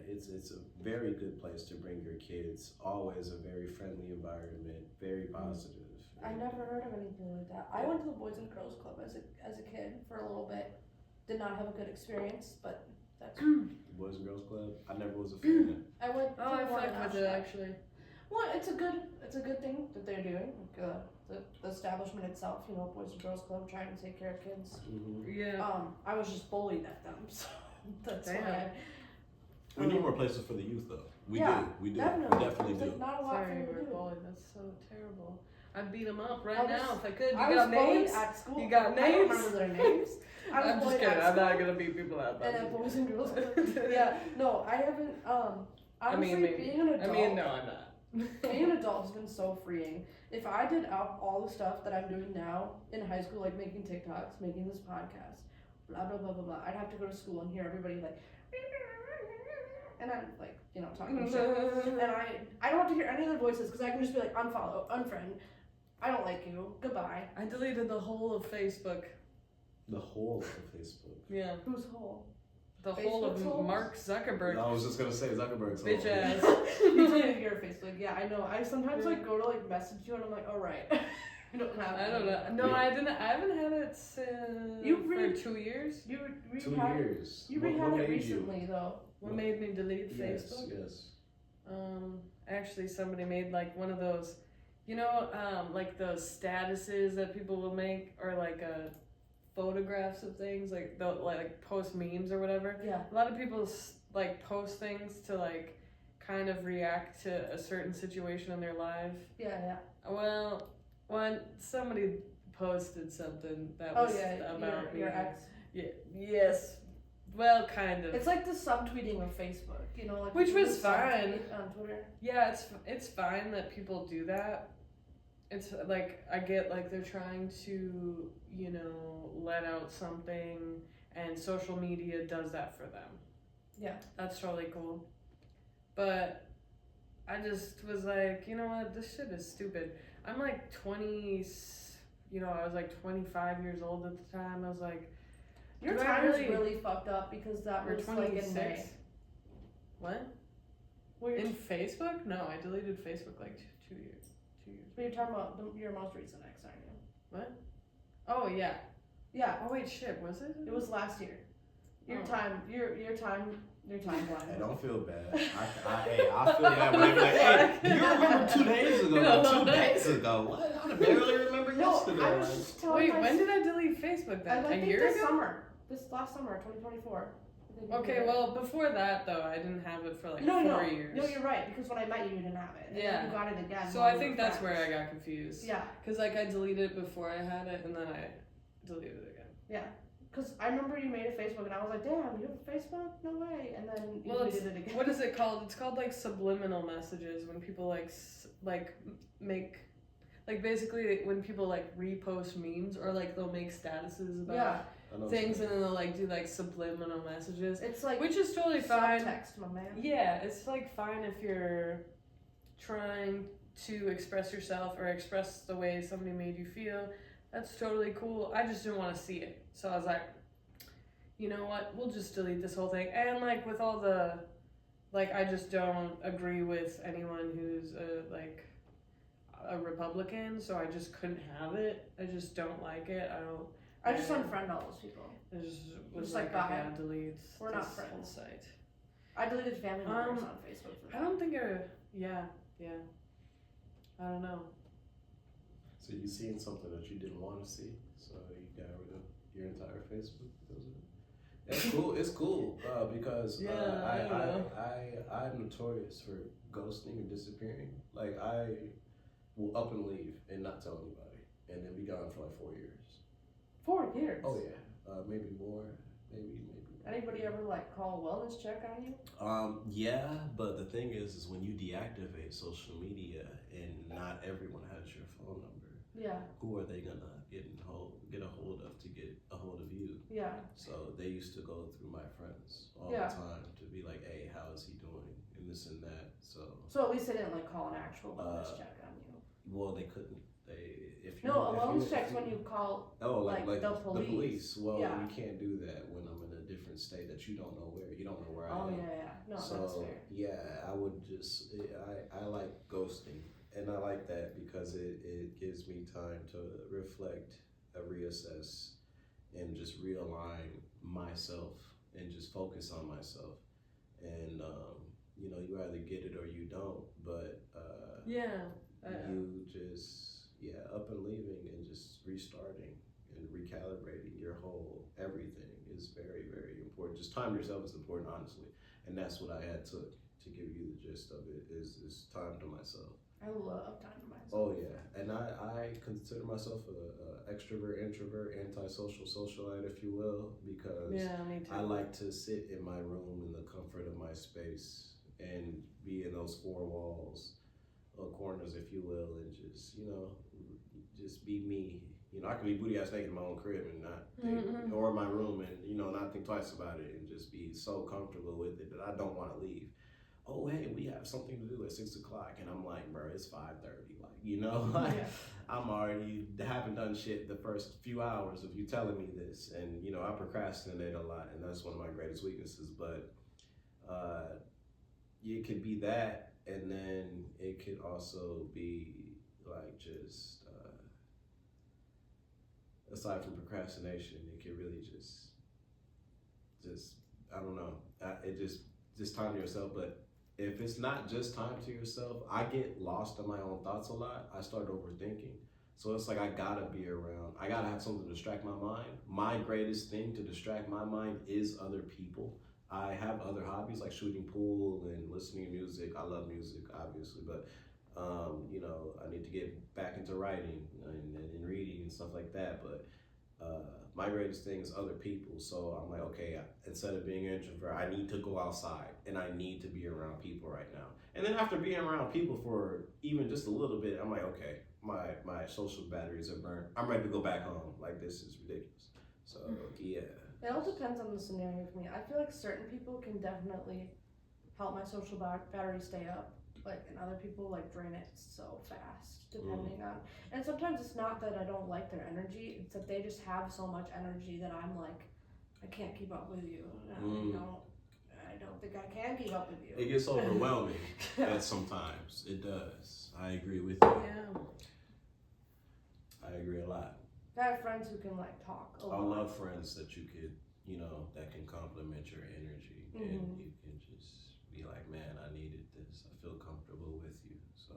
it's a very good place to bring your kids. Always a very friendly environment, very positive. I never heard of anything like that. I went to the Boys and Girls Club as a kid for a little bit, did not have a good experience, but that's. Boys and Girls Club. I never was a fan. I went. Oh, I one fucked with it actually. Well, it's a good thing that they're doing. Like, the establishment itself, you know, Boys and Girls Club, trying to take care of kids. Yeah. I was just bullied at them, so that's Damn. why. We need more places for the youth, though. We Yeah, do. We Definitely. definitely There's, do. like, not a lot Sorry, for you them were to do. bullied. That's so terrible. I'd beat them up right I was- now if I could. You I got was bullied names? at school. You got I don't names? remember their names. I was I'm just bullied kidding. at I'm not school gonna beat people up. and at Boys and Girls Club. Yeah, no, I haven't. Honestly, maybe. being an adult. no, I'm not. Being an adult has been so freeing. If I did all the stuff that I'm doing now in high school, like making TikToks, making this podcast, blah blah blah blah blah, I'd have to go to school and hear everybody like, and I'm like, you know, talking shit, and I don't have to hear any of their voices because I can just be like, unfollow, unfriend, I don't like you, goodbye. I deleted the whole of Facebook. The whole of Facebook. Yeah. Who's whole? The whole of Facebook's holes? Mark Zuckerberg. I was just gonna say Zuckerberg's Bitch whole. ass. You deleted your Facebook. Yeah, I know. I sometimes like go to like message you and I'm like, all right, I don't have. I don't know. No, I didn't. I haven't had it since for 2 years. You 2 rehab. years. You What rehab it made you? recently though. What made me delete Yes, Facebook? yes. Actually, somebody made like one of those, you know, like those statuses that people will make, or like photographs of things, like they'll like post memes or whatever. Yeah. A lot of people like post things to like kind of react to a certain situation in their life. Yeah. Well, when somebody posted something that Oh was yeah. about Your me. ex. Yeah. Yes. Well, kind of. It's like the subtweeting of Facebook, you know, like Which people was do fine. subtweet on Twitter. Yeah, it's fine that people do that. It's like I get like they're trying to, you know, let out something, and social media does that for them. Yeah. That's totally cool. But I just was like, you know what, this shit is stupid. I'm like 20, you know, I was like 25 years old at the time. I was like, Your do I time really- is really fucked up because that or was like in May. What? Well, you're, In Facebook? No, I deleted Facebook like 2 years. 2 years. but you're talking about your most recent ex, aren't you? What? Oh yeah. Yeah. Oh wait, shit. Was it? It was last year. Your Oh. time. Your time. Hey, don't feel bad. I feel bad when they be like, hey, you remember 2 days ago? No. 2 days ago? What? I barely remember No, yesterday. I was just telling Wait, my when did I delete Facebook then? I A think year this ago? summer. This last summer, 2024. I think you Okay, did it. well before that though, I didn't have it for like No, 4 years. No, you're right, because when I met you, you didn't have it. And Yeah. then you got it again. So while I we think were that's where I friends. got confused. Yeah, Cause like I deleted it before I had it, and then I deleted it again. yeah. Because I remember you made a Facebook, and I was like, damn, you have a Facebook? No way. And then you Well, deleted it again. What is it called? It's called like subliminal messages, when people like make, like basically when people like repost memes, or like they'll make statuses about Yeah, I know things, what and then they'll like do like subliminal messages, it's like which is totally fine. subtext, my man. Yeah, it's like fine if you're trying to express yourself or express the way somebody made you feel. That's totally cool. I just didn't want to see it. So I was like, you know what? We'll just delete this whole thing. And like with all the, like I just don't agree with anyone who's a Republican, so I just couldn't have it. I just don't like it. I just Yeah. unfriend all those people. I just was Just like, like, okay, bye. I'll delete We're this not whole friends. site. I deleted family members on Facebook for I that. don't think yeah. I don't know. So you seen something that you didn't want to see, so you got rid of your entire Facebook. It's cool. It's cool because Yeah, I don't know. I'm notorious for ghosting and disappearing. Like I will up and leave and not tell anybody, and then be gone for like 4 years. 4 years. Oh yeah, maybe more, maybe. Anybody ever like call a wellness check on you? Yeah, but the thing is when you deactivate social media and not everyone has your phone number, Yeah, who are they gonna get a hold of to get a hold of you? yeah. So they used to go through my friends all Yeah. the time to be like, hey, how is he doing? And this and that. So at least they didn't like call an actual wellness check on you. Well, they couldn't. If you, No, a if wellness you, check's if when you, you call. oh, like the police. Well, Yeah. you can't do that when I'm in a different state that you don't know where. You don't know where I Oh am. yeah. No, that's So fair. yeah, I would just I like ghosting, and I like that because it gives me time to reflect, reassess, and just realign myself and just focus on myself. And you know, you either get it or you don't. But you just up and leaving and just restarting and recalibrating your whole everything is very, very important. Just time to yourself is important, honestly, and that's what I had to give you the gist of it is time to myself. I love time to myself. Oh yeah, and I consider myself a extrovert, introvert, antisocial, socialite, if you will, because me too. I like to sit in my room in the comfort of my space and be in those four walls, corners, if you will, and just just be me. You know, I can be booty ass naked in my own crib and not think, or in my room and not think twice about it and just be so comfortable with it that I don't want to leave. Oh hey, we have something to do at 6 o'clock, and I'm like, bro, it's 5:30. Like I'm already haven't done shit the first few hours of you telling me this, and I procrastinate a lot, and that's one of my greatest weaknesses. But it could be that, and then it could also be like just aside from procrastination, it could really just I don't know, it just time to yourself. But if it's not just time to yourself, I get lost in my own thoughts a lot. I start overthinking. So it's like I gotta be around. I gotta have something to distract my mind. My greatest thing to distract my mind is other people. I have other hobbies like shooting pool and listening to music. I love music, obviously, but I need to get back into writing and reading and stuff like that. But my greatest thing is other people. So I'm like, okay, instead of being an introvert, I need to go outside and I need to be around people right now. And then after being around people for even just a little bit, I'm like, okay, my social batteries are burned. I'm ready to go back home. Like, this is ridiculous. So yeah. It all depends on the scenario for me. I feel like certain people can definitely help my social battery stay up, and other people drain it so fast, depending on. And sometimes it's not that I don't like their energy; it's that they just have so much energy that I'm like, I can't keep up with you. I don't think I can keep up with you. It gets overwhelming at sometimes. It does. I agree with you. Yeah. I agree a lot. I have friends who can talk a lot. I love friends that you could, that can complement your energy, and you can just be like, man, I needed this. I feel comfortable with you. So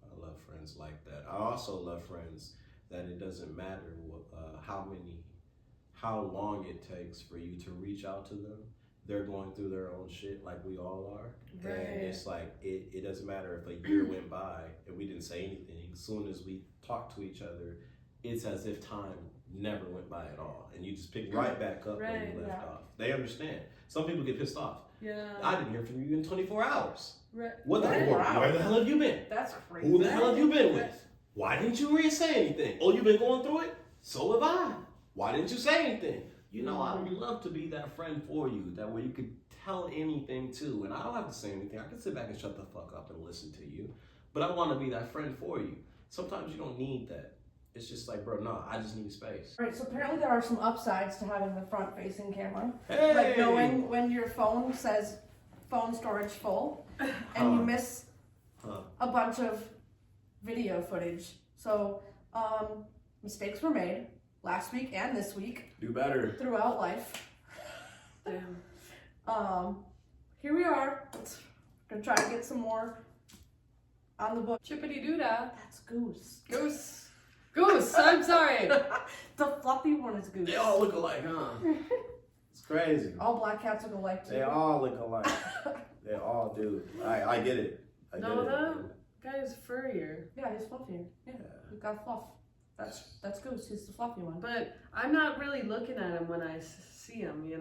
I love friends like that. I also love friends that it doesn't matter how long it takes for you to reach out to them. They're going through their own shit like we all are. Right. And it's like, it doesn't matter if a year went by and we didn't say anything. As soon as we talk to each other, it's as if time never went by at all. And you just pick right back up where you left off. They understand. Some people get pissed off. Yeah. I didn't hear from you in 24 hours. Right. What the hell? Where the hell have you been? That's crazy. Who the hell have you been with? Why didn't you really say anything? Oh, you've been going through it? So have I. Why didn't you say anything? I would love to be that friend for you, that way you could tell anything to, and I don't have to say anything. I can sit back and shut the fuck up and listen to you, but I want to be that friend for you. Sometimes you don't need that. It's just like, bro, no, I just need space. Right, so apparently there are some upsides to having the front-facing camera. Hey! Like knowing when your phone says phone storage full, and you miss a bunch of video footage. So, mistakes were made last week and this week. Do better. Throughout life. Damn. Here we are. Gonna try to get some more on the book. Chippity doodah. That's Goose. Goose, I'm sorry. The fluffy one is Goose. They all look alike, huh? It's crazy. All black cats look alike too. They all look alike. They all do. I get it. I get it. That guy is furrier. Yeah, he's fluffier. Yeah, we've got fluff. That's Goose. He's the fluffy one. But I'm not really looking at him when I see him,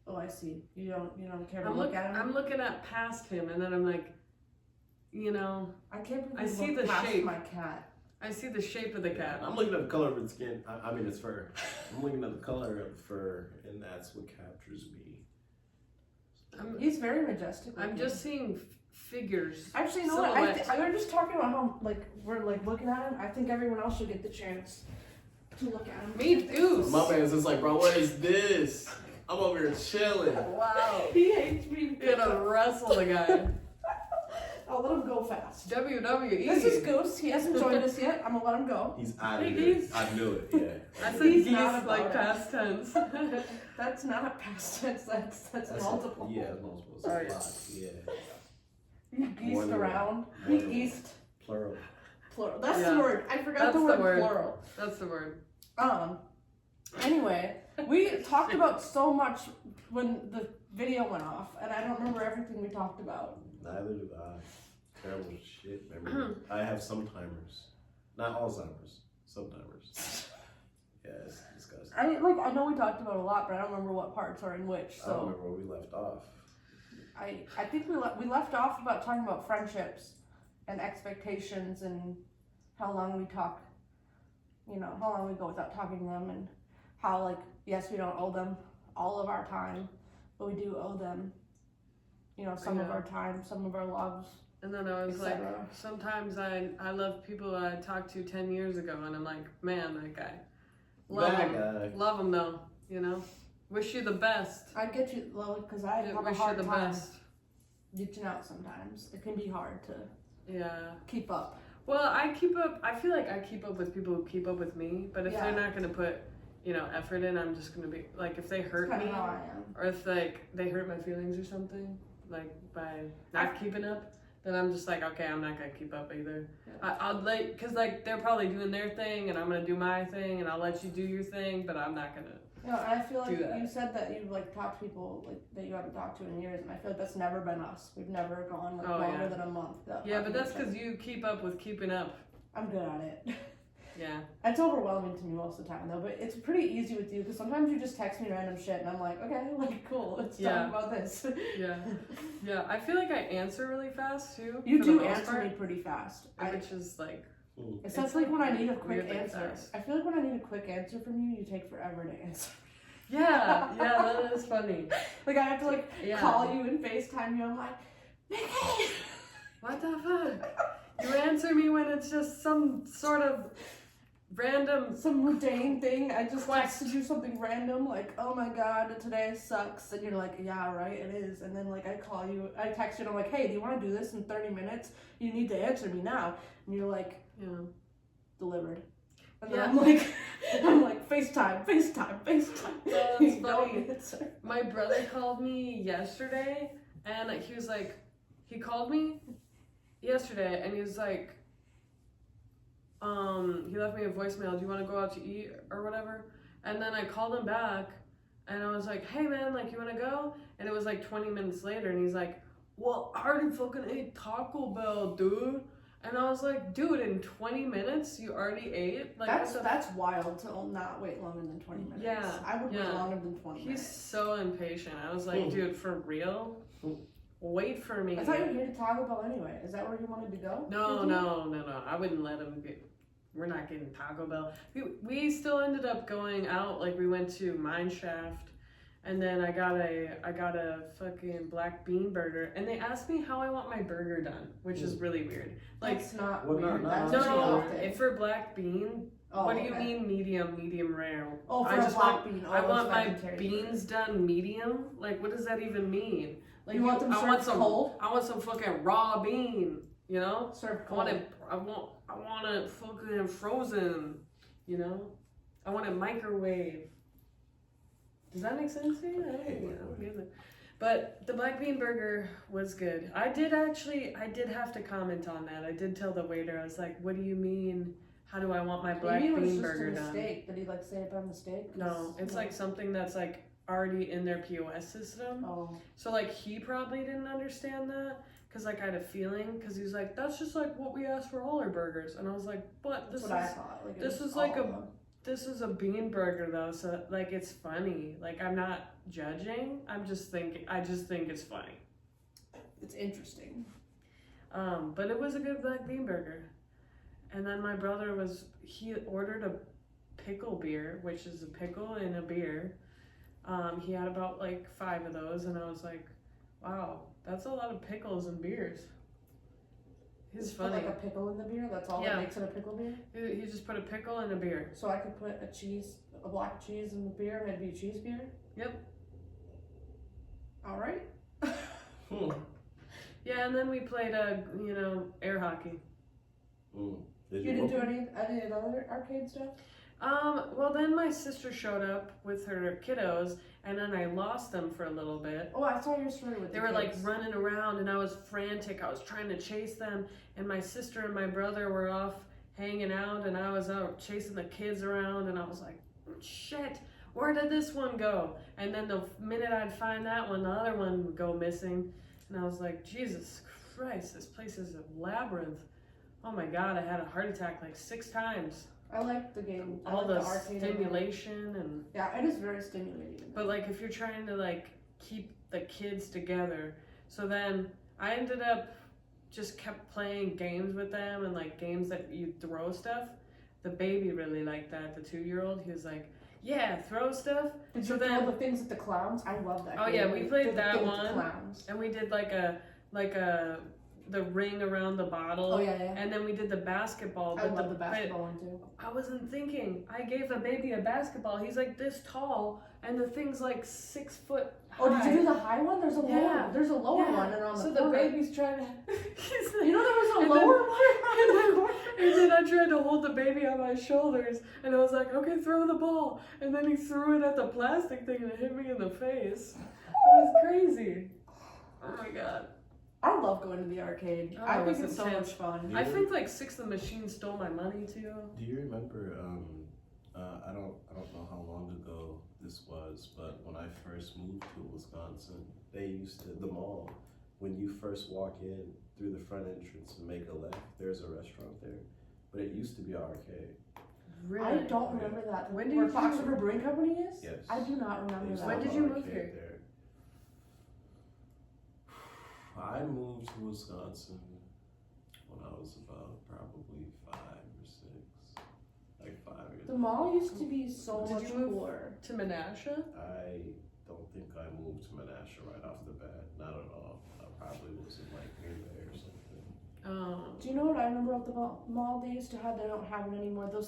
Oh, I see. You don't care to look at him. I'm looking at past him, and then I'm like, I can't believe I see you the look past shape. my cat. I see the shape of the cat. I'm looking at the color of its skin. I mean, its fur. I'm looking at the color of the fur, and that's what captures me. He's very majestic. I'm just seeing figures. Actually, you know what? I'm just talking about how we're looking at him. I think everyone else should get the chance to look at him. Me too. My man's just like, bro, what is this? I'm over here chilling. Wow. He hates me. You're gonna wrestle the guy. I'll let him go fast. WWE. This is Goose. He hasn't joined us yet. I'm gonna let him go. He's out of Hey, here. geese. I knew it. Yeah. I said He's geese not like about past tense. That's not past tense. That's multiple. Yeah, multiple. It's Oh, a yeah. lot. Yeah. You More geesed than around. one. He geesed. Plural. Plural. That's Yeah. the word. I forgot That's the the word word. plural. That's the word. Anyway, we talked about so much when the video went off, and I don't remember everything we talked about. Neither do I. Terrible shit memory. I have some timers. Not Alzheimer's. Some timers. Yeah, it's disgusting. I know we talked about a lot, but I don't remember what parts are in which. I don't So remember where we left off. I think we left off about talking about friendships and expectations and how long we talk. You know, how long we go without talking to them, and how, like, yes, we don't owe them all of our time, but we do owe them, you know, some of Yeah. our time, some of our loves. And then I was like, etc. sometimes I love people I talked to 10 years ago, and I'm like, man, that guy. Love That him. guy. Love him though, you know? Wish you the best. I get you, Lily, because I have a Wish you hard the time best. reaching out sometimes. It can be hard to Yeah. keep up. Well, I feel like I keep up with people who keep up with me, but if Yeah. they're not going to put, you know, effort in, I'm just going to be, like, if they hurt That's me, kind of how I am. or if, like, they hurt my feelings or something, like, by not keeping up, then I'm just like, okay, I'm not going to keep up either. Yeah. I'll like, because, like, they're probably doing their thing, and I'm going to do my thing, and I'll let you do your thing, but I'm not going to. You know, and I feel like Do that. you said that you like talked to people like that you haven't talked to in years, and I feel like that's never been us. We've never gone like Oh, longer yeah. than a month. without Yeah, but talking to that's each other. because you keep up with keeping up. I'm good at it. Yeah. It's overwhelming to me most of the time though, but it's pretty easy with you because sometimes you just text me random shit and I'm like, okay, like cool, let's Yeah. talk about this. Yeah. Yeah. I feel like I answer really fast, too. You for the do most answer part, me pretty fast. which is, like, Except It's like like when I need a quick weirdly answer. fast. I feel like when I need a quick answer from you, you take forever to answer. yeah, that is funny. Like I have to like Yeah. call you and FaceTime you. I'm like, Mickey. What the fuck? You answer me when it's just some sort of random. Some mundane thing. I just Quest. texted you something random, like, oh my god, today sucks. And you're like, yeah, right, it is. And then, like, I call you, I text you, and I'm like, hey, do you want to do this in 30 minutes? You need to answer me now. And you're like, Yeah. delivered. And Yeah. then I'm like, FaceTime. That's You don't funny. answer. My brother called me yesterday, and he was like, he called me yesterday, and he was like, he left me a voicemail. Do you want to go out to eat or whatever? And then I called him back, and I was like, hey man, like, you want to go? And it was like 20 minutes later, and he's like, well, I already fucking ate Taco Bell, dude. And I was like, dude, in 20 minutes you already ate? Like, That's wild to not wait longer than 20 minutes. Yeah, I would wait yeah. longer than 20 He's minutes. so impatient. I was like, dude, for real? Wait for me. I thought you were here to Taco Bell anyway. Is that where you wanted to go? No. I wouldn't let him get. We're not getting Taco Bell. We still ended up going out. Like, we went to Mine Shaft, and then I got a fucking black bean burger, and they asked me how I want my burger done, which is really weird. Like, That's not Well, weird. no, That's no, what you no, opted. if for black bean. Oh, What do you okay. mean medium rare? Oh, for I a just black want, bean. Oh, I it's want my vegetarian beans done medium. Like, what does that even mean? Like, You want them I want served some cold? I want some fucking raw bean. You know? Served I cold. want it. I want it fucking frozen. You know? I want it microwave. Does that make sense to you? I don't get it. But the black bean burger was good. I did have to comment on that. I did tell the waiter, I was like, what do you mean? How do I want my black Maybe it was bean just burger a done? mistake. Did he like say it by mistake? No, it's like something that's like already in their POS system. Oh. So like he probably didn't understand that because like I had a feeling because he was like, that's just like what we asked for all our burgers, and I was like, but That's this what I is thought. Like, it this was is like all a- of them. this is a bean burger though, so like it's funny. Like I'm not judging. I just think it's funny. It's interesting. But it was a good black bean burger. And then my brother he ordered a pickle beer, which is a pickle in a beer. He had about like 5 of those, and I was like, wow, that's a lot of pickles and beers. He's Just put funny. like a pickle in the beer. That's all Yeah. that makes it a pickle beer. He just put a pickle in a beer. So I could put a black cheese in the beer, and it'd be a cheese beer. Yep. All right. Yeah, and then we played air hockey. Did You didn't do any of the other arcade stuff? Well, then my sister showed up with her kiddos, and then I lost them for a little bit. Oh, I saw your story with They the were like kids. running around, and I was frantic. I was trying to chase them, and my sister and my brother were off hanging out, and I was out chasing the kids around, and I was like, shit, where did this one go? And then the minute I'd find that one, the other one would go missing, and I was like, Jesus Christ, this place is a labyrinth. Oh my God, I had a heart attack like 6 times. I like the game. I All like the arcade stimulation and. Yeah, it is very stimulating. But like if you're trying to like keep the kids together, so then I ended up just kept playing games with them and like games that you throw stuff. The baby really liked that. The 2-year-old, he was like, "Yeah, throw stuff." Did So you then- throw the things at the clowns? I love that. Oh, game. yeah, we played The that thing with one. The clowns. And we did like the ring around the bottle. Oh yeah. And then we did the basketball. I love the basketball one too. I wasn't thinking. I gave the baby a basketball. He's like this tall, and the thing's like 6 foot high. Oh, did you do the high one? There's a Yeah. lower. There's a lower Yeah. one around So the the corner. baby's trying to. He's like, You know there was a And then- lower one around the corner. and then I tried to hold the baby on my shoulders, and I was like, "Okay, throw the ball." And then he threw it at the plastic thing, and it hit me in the face. It was crazy. Oh my God. I love going to the arcade. Oh, I it think was it's so intense. much fun. Yeah. I think like 6 of the machines stole my money too. Do you remember? I don't know how long ago this was, but when I first moved to Wisconsin, they used to the mall. When you first walk in through the front entrance and make a left, there's a restaurant there, but it used to be an arcade. Really? I don't remember that. When did Where you Fox move? River Brewing Company is? Yes. I do not They remember used to that. When have did an you move arcade here? there. I moved to Wisconsin when I was about probably 5 or 6, like 5 years. The mall used to be so Did much you move- cooler. To Menasha? I don't think I moved to Menasha right off the bat. Not at all. I probably was in like Green Bay or something. Do you know what I remember of the mall they used to have? They don't have it anymore. The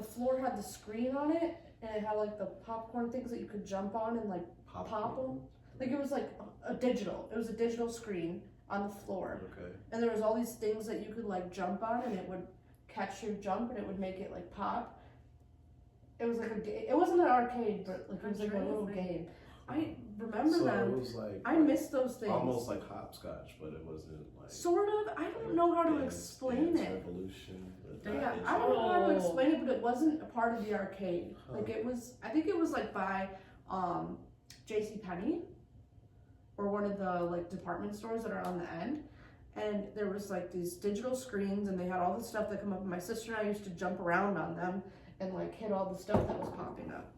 floor had the screen on it, and it had like the popcorn things that you could jump on and like pop them. Like it was like a digital. It was a digital screen on the floor, Okay. and there was all these things that you could like jump on, and it would catch your jump, and it would make it like pop. It was like it wasn't an arcade, but like it was like a little game. I remember So them. it was like I miss those things. almost like hopscotch, but it wasn't like Sort of. I don't know how to explain it. Revolution. Yeah, I don't know how to explain it, but it wasn't a part of the arcade. Like it was, I think it was like by JCPenney or one of the like department stores that are on the end. And there was like these digital screens, and they had all the stuff that come up. And my sister and I used to jump around on them and like hit all the stuff that was popping up.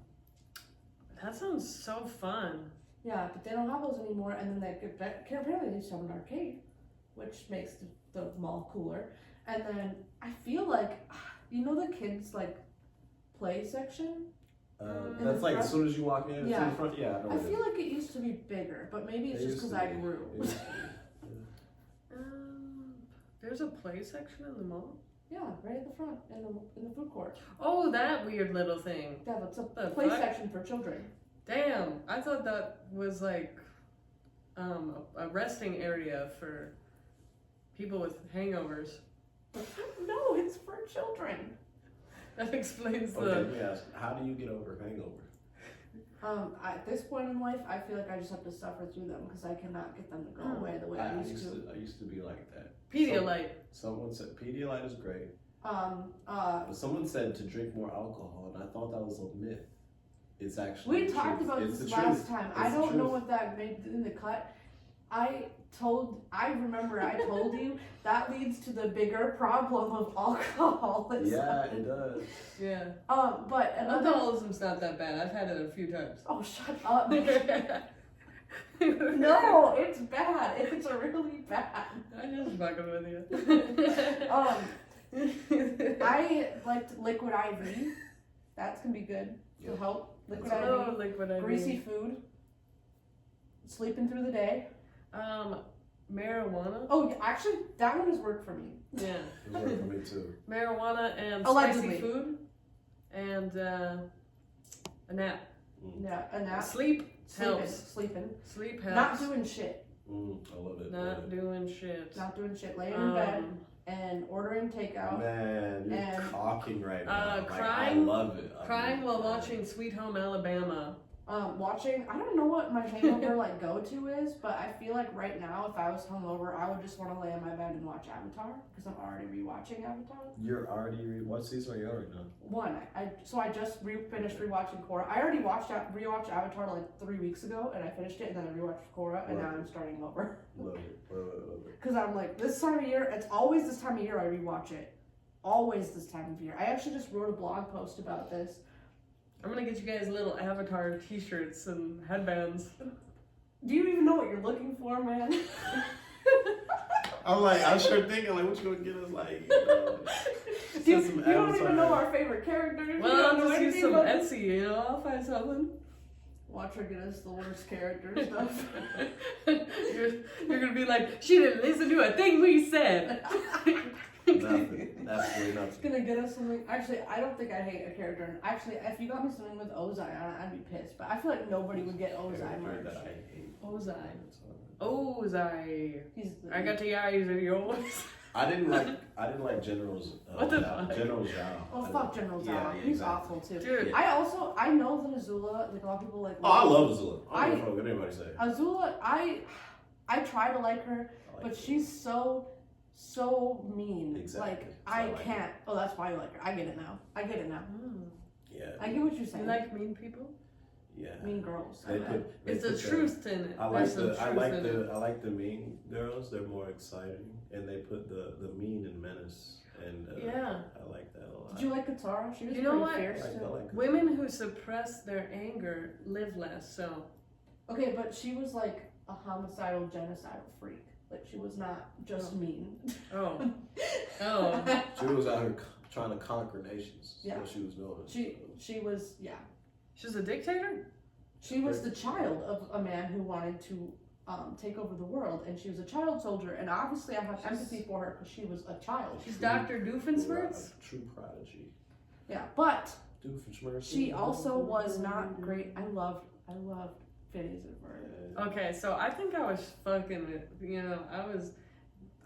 That sounds so fun. Yeah, but they don't have those anymore. And then apparently they used to have an arcade, which makes the mall cooler. And then I feel like, you know, the kids like play section. That's like as soon as you walk in to Yeah. the front. Yeah, I feel like it used to be bigger, but maybe it's just because I grew. There's a play section in the mall? Yeah, right at the front in the food court. Oh, that weird little thing. Yeah, that's a The play fuck? section for children. Damn, I thought that was like a resting area for people with hangovers. No, it's for children. That explains Okay, the. let me ask, how do you get over hangover? At this point in life, I feel like I just have to suffer through them because I cannot get them to go away the way I used to. I used to be like that. Pedialyte. Someone said Pedialyte is great. But Someone said to drink more alcohol, and I thought that was a myth. It's actually we the talked truth. about It's this the last truth. time. It's I the don't know truth. if that made it in the cut. I remember I told you that leads to the bigger problem of alcoholism. Yeah, it does. Yeah. But another. Alcoholism's not that bad. I've had it a few times. Oh, shut up. No, it's bad. It's really bad. I'm just fucking with you. I liked liquid IV. That can be good to Yeah. help. Liquid Oh, IV. liquid IV. Greasy food. Sleeping through the day. Marijuana. Oh, yeah, actually, that one has worked for me. Yeah. It worked for me too. Marijuana and Allegedly. spicy food. And a nap. Yeah, a nap. Sleep helps. Sleeping. Sleep helps. Not doing shit. I love it. Not doing shit. Not doing shit. Laying in bed and ordering takeout. Man, you're talking right now. Crying. I love it. Crying while watching Sweet Home Alabama. Watching, I don't know what my hangover like go-to is, but I feel like right now, if I was hungover, I would just want to lay in my bed and watch Avatar, because I'm already rewatching Avatar. You're already what season are you on right now? One. I just finished rewatching Korra. I already rewatched Avatar like 3 weeks ago, and I finished it, and then I rewatched Korra, and now I'm starting over. Love it. Because I'm like, this time of year, it's always this time of year I rewatch it. Always this time of year. I actually just wrote a blog post about this. I'm gonna get you guys little Avatar t-shirts and headbands. Do you even know what you're looking for, man? I'm sure thinking, like, what you gonna get us, like, you don't even know our favorite characters. Well, I'll just use some Etsy, you know, I'll find something. Watch her get us the worst character stuff. You're gonna be like, she didn't listen to a thing we said. Nothing. Absolutely nothing. It's gonna get us something. Actually, I don't think I hate a character. Actually, if you got me something with Ozai on it, I'd be pissed. But I feel like nobody would get Ozai merch. Ozai. I got the eyes of yours. I didn't like General's. What the fuck? General Zhao. Oh fuck, General Zhao. Yeah, He's exactly. awful too. Dude. I know that Azula, like a lot of people like. Oh, I love Azula. I don't know what anybody say. Azula, I try to like her, but she's so mean. Exactly. Like I can't. Oh, that's why you like her. I get it now. Yeah. I get what you're saying. You like mean people? Yeah. Mean girls. It's the truth in it. I like the mean girls. They're more exciting, and they put the mean and menace. And I like that a lot. Did you like Katara? She was pretty fierce too. Women who suppress their anger live less. So. Okay, but she was like a homicidal, genocidal freak. Like she was not just mean. Oh. She was out here trying to conquer nations. Yeah. What she was doing. She was She's a dictator? She was the child of a man who wanted to take over the world, and she was a child soldier, and obviously I have empathy for her because she was a child. She's Dr. Doofenshmirtz? True prodigy. Yeah, but Doofenshmirtz. she also was not great. I loved Phineas and Ferb. Okay, so I think I was fucking,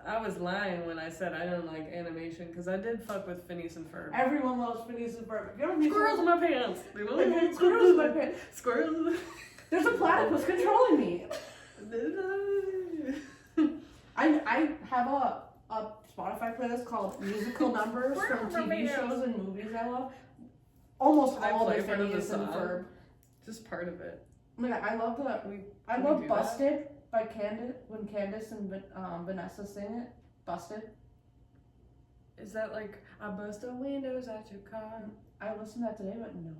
I was lying when I said I didn't like animation, because I did fuck with Phineas and Ferb. Everyone loves Phineas and Ferb. Squirrels in my pants. Squirrels in my pants. Squirrels. There's a platypus controlling me. I have a Spotify playlist called musical numbers from TV shows and movies I love. Almost all the Phineas and Ferb. Just part of it. Oh my god, I love Busted by Candace, when Candace and Vanessa sing it. Busted. Is that like, I bust the windows out your car? I listened to that today, but no.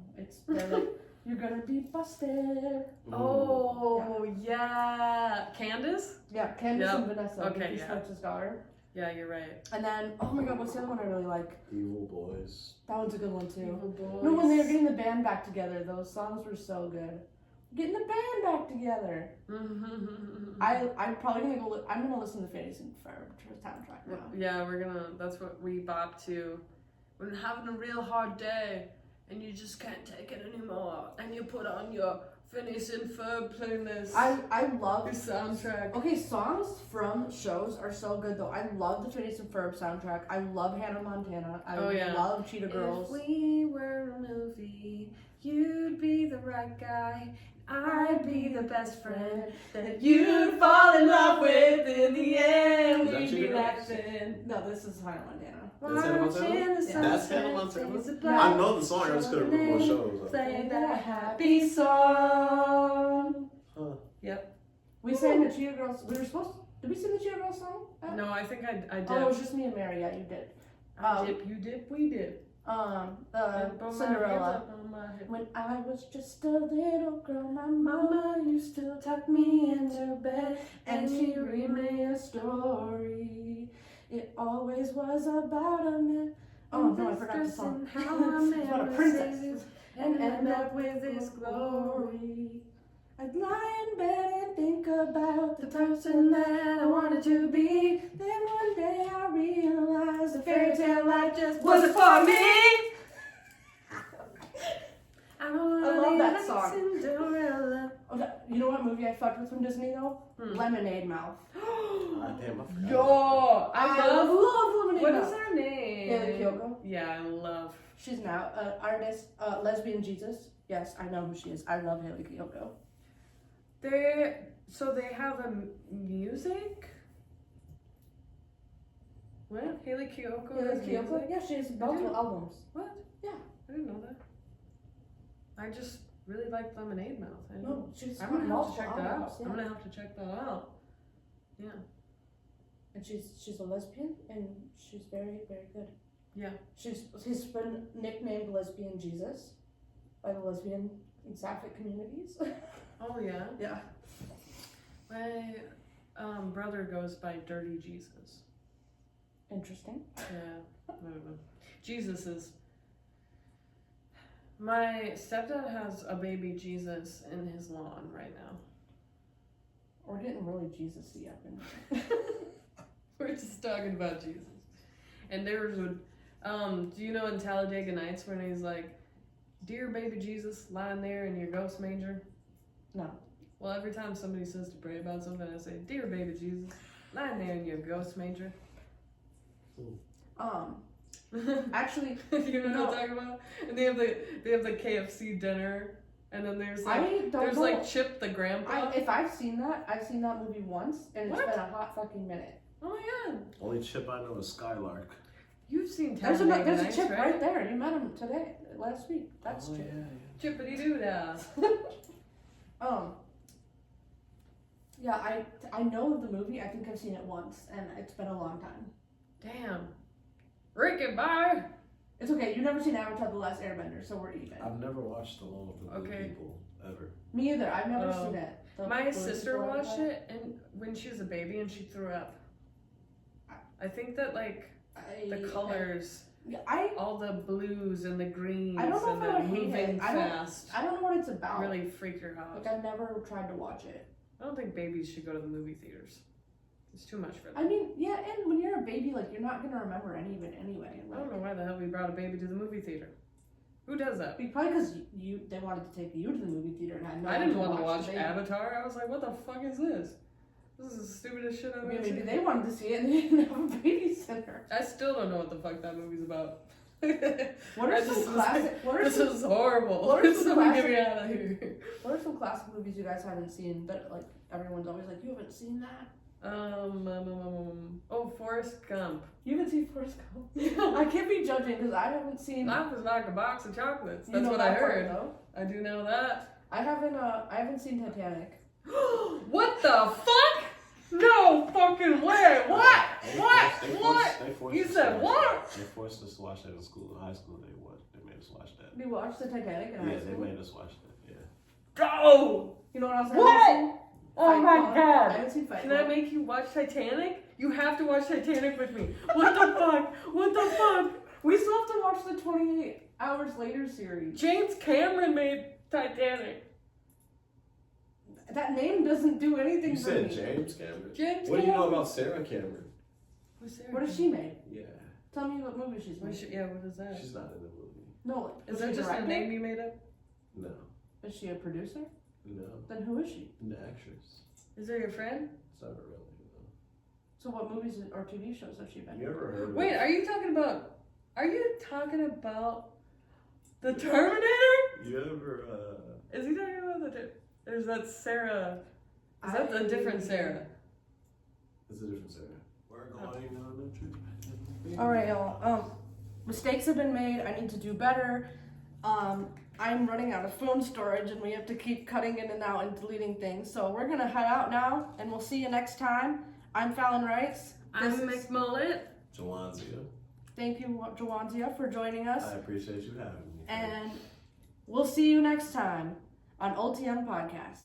They're like, you're gonna be busted. Oh, yeah. Candace? Yeah, Candace and Vanessa. Okay, Smith's daughter. Yeah, you're right. And then, oh my god, what's the other one I really like? Evil Boys. That one's a good one too. Evil Boys. No, when they were getting the band back together, those songs were so good. Getting the band back together. I'm probably gonna I'm gonna listen to Phineas and Ferb soundtrack now. Yeah, that's what we bop to. When having a real hard day and you just can't take it anymore, and you put on your Phineas and Ferb playlist. I love your soundtrack. Okay, songs from shows are so good though. I love the Phineas and Ferb soundtrack. I love Hannah Montana. I love Cheetah Girls. If we were a movie, you'd be the right guy. I'd be the best friend that you'd fall in love with. In the end, we'd be laughing. No, this is Hannah Montana. That's Hannah Montana? That's Hannah Montana? I know the song, I just couldn't remember what show it was. Play that happy song. Huh. Yep. We sang the Cheetah Girls. Did we sing the Cheetah Girls song? No, I think I did. Oh, it was just me and Mary. Yeah, you did. You did, we did. Cinderella. When I was just a little girl, my mama used to tuck me into bed, and she'd read me a story. It always was about a man. Oh no, I forgot the song. About a princess and end up with his glory. I'd lie in bed and think about the person that I wanted to be. Then one day I realized the fairy tale life just wasn't for me. I love that song. Cinderella. You know what movie I fucked with from Disney though? Lemonade Mouth. Damn, I forgot. Yo, I love Lemonade What Mouth. is her name? Haley Kiyoko. Yeah, I love. She's now an artist, lesbian Jesus. Yes, I know who she is. I love Haley Kiyoko. They have a music. What? Haley Kiyoko has Kiyoko? music? Yeah, she has multiple albums. What? Yeah. I didn't know that. I just really like Lemonade Mouth. No, she's I'm gonna have to multiple check that out. albums. Yeah. I'm gonna have to check that out. Yeah. And she's a lesbian, and she's very, very good. Yeah. She's been nicknamed Lesbian Jesus by the lesbian sapphic communities. Oh yeah. Yeah. My brother goes by Dirty Jesus. Interesting. Yeah. I don't know. Jesus is. My stepdad has a baby Jesus in his lawn right now. We're getting really Jesus-y up in here. We're just talking about Jesus. And there's a, do you know in Talladega Nights when he's like, "Dear baby Jesus, lying there in your ghost manger"? No. Well, every time somebody says to pray about something, I say, "Dear baby Jesus, lying there in your ghost manger." Actually, you know what I'm talking about? And they have the KFC dinner, and then there's like Chip the grandpa. If I've seen that movie once, and it's What? been a hot fucking minute. Oh my god. Only chip I know is Skylark. You've seen There's Talladega a Nights, Chip right? right there. You met him last week. That's Chip. Chippity doo dah. Yeah, I know the movie. I think I've seen it once, and it's been a long time. Damn. Ricky, bye. It's okay. You've never seen Avatar: The Last Airbender, so we're even. I've never watched Alone with the Blue Okay. People ever. Me either. I've never seen it. My sister watched it, and when she was a baby, and she threw up. I think that the colors, all the blues and the greens, I don't know and if I the would hate moving it. fast, I don't know what it's about. really freak her out. Like, I've never tried to watch it. I don't think babies should go to the movie theaters. It's too much for them. I mean, yeah, and when you're a baby, like, you're not gonna remember any of it anyway. I don't know why the hell we brought a baby to the movie theater. Who does that? Probably because they wanted to take you to the movie theater and had no I didn't one want to watch the baby. Avatar. I was like, what the fuck is this? This is the stupidest shit I've ever Maybe seen. they wanted to see it and they didn't have a babysitter. I still don't know what the fuck that movie's about. What are some classic? This is horrible. What are some Someone get classic? me out of here. What are some classic movies you guys haven't seen that like everyone's always like, you haven't seen that? Oh, Forrest Gump. You haven't seen Forrest Gump? I can't be judging because I haven't seen. Life is like a box of chocolates. You That's know what I that part, heard. though? I do know that. I haven't seen Titanic. What the fuck? No fucking way. What? What? You said what? They forced us to watch that in school. In high school, they made us watch that. We watched the Titanic in high Yeah, school. they made us watch that. Yeah. Go! You know what else? What? Oh Fight my Club. god. I haven't seen Fight Can Club. I make you watch Titanic? You have to watch Titanic with me. What the fuck? What the fuck? We still have to watch the 28 Hours Later series. James Cameron made Titanic. That name doesn't do anything You for said me. James Cameron? James What do you know Cameron. about Sarah Cameron? Who's Sarah What has she made? Yeah. Tell me what movie she's made. What is that? She's not in the movie. No, Is she that just director? a name you made up? No. Is she a producer? No. Then who is she? An actress. Is there your friend? It's not a real name, though. So what movies or TV shows has she been? You ever heard of Wait, are you talking about the Terminator? You ever, Is he talking about there's that Sarah. Is that a different Sarah? It's a different Sarah. We're going on a trip. All right, y'all. Mistakes have been made. I need to do better. I'm running out of phone storage, and we have to keep cutting in and out and deleting things. So we're gonna head out now, and we'll see you next time. I'm fallonwrites. I'm mikmullet. Jawanzya. Thank you, Jawanzya, for joining us. I appreciate you having me. And we'll see you next time on Old Young Podcast.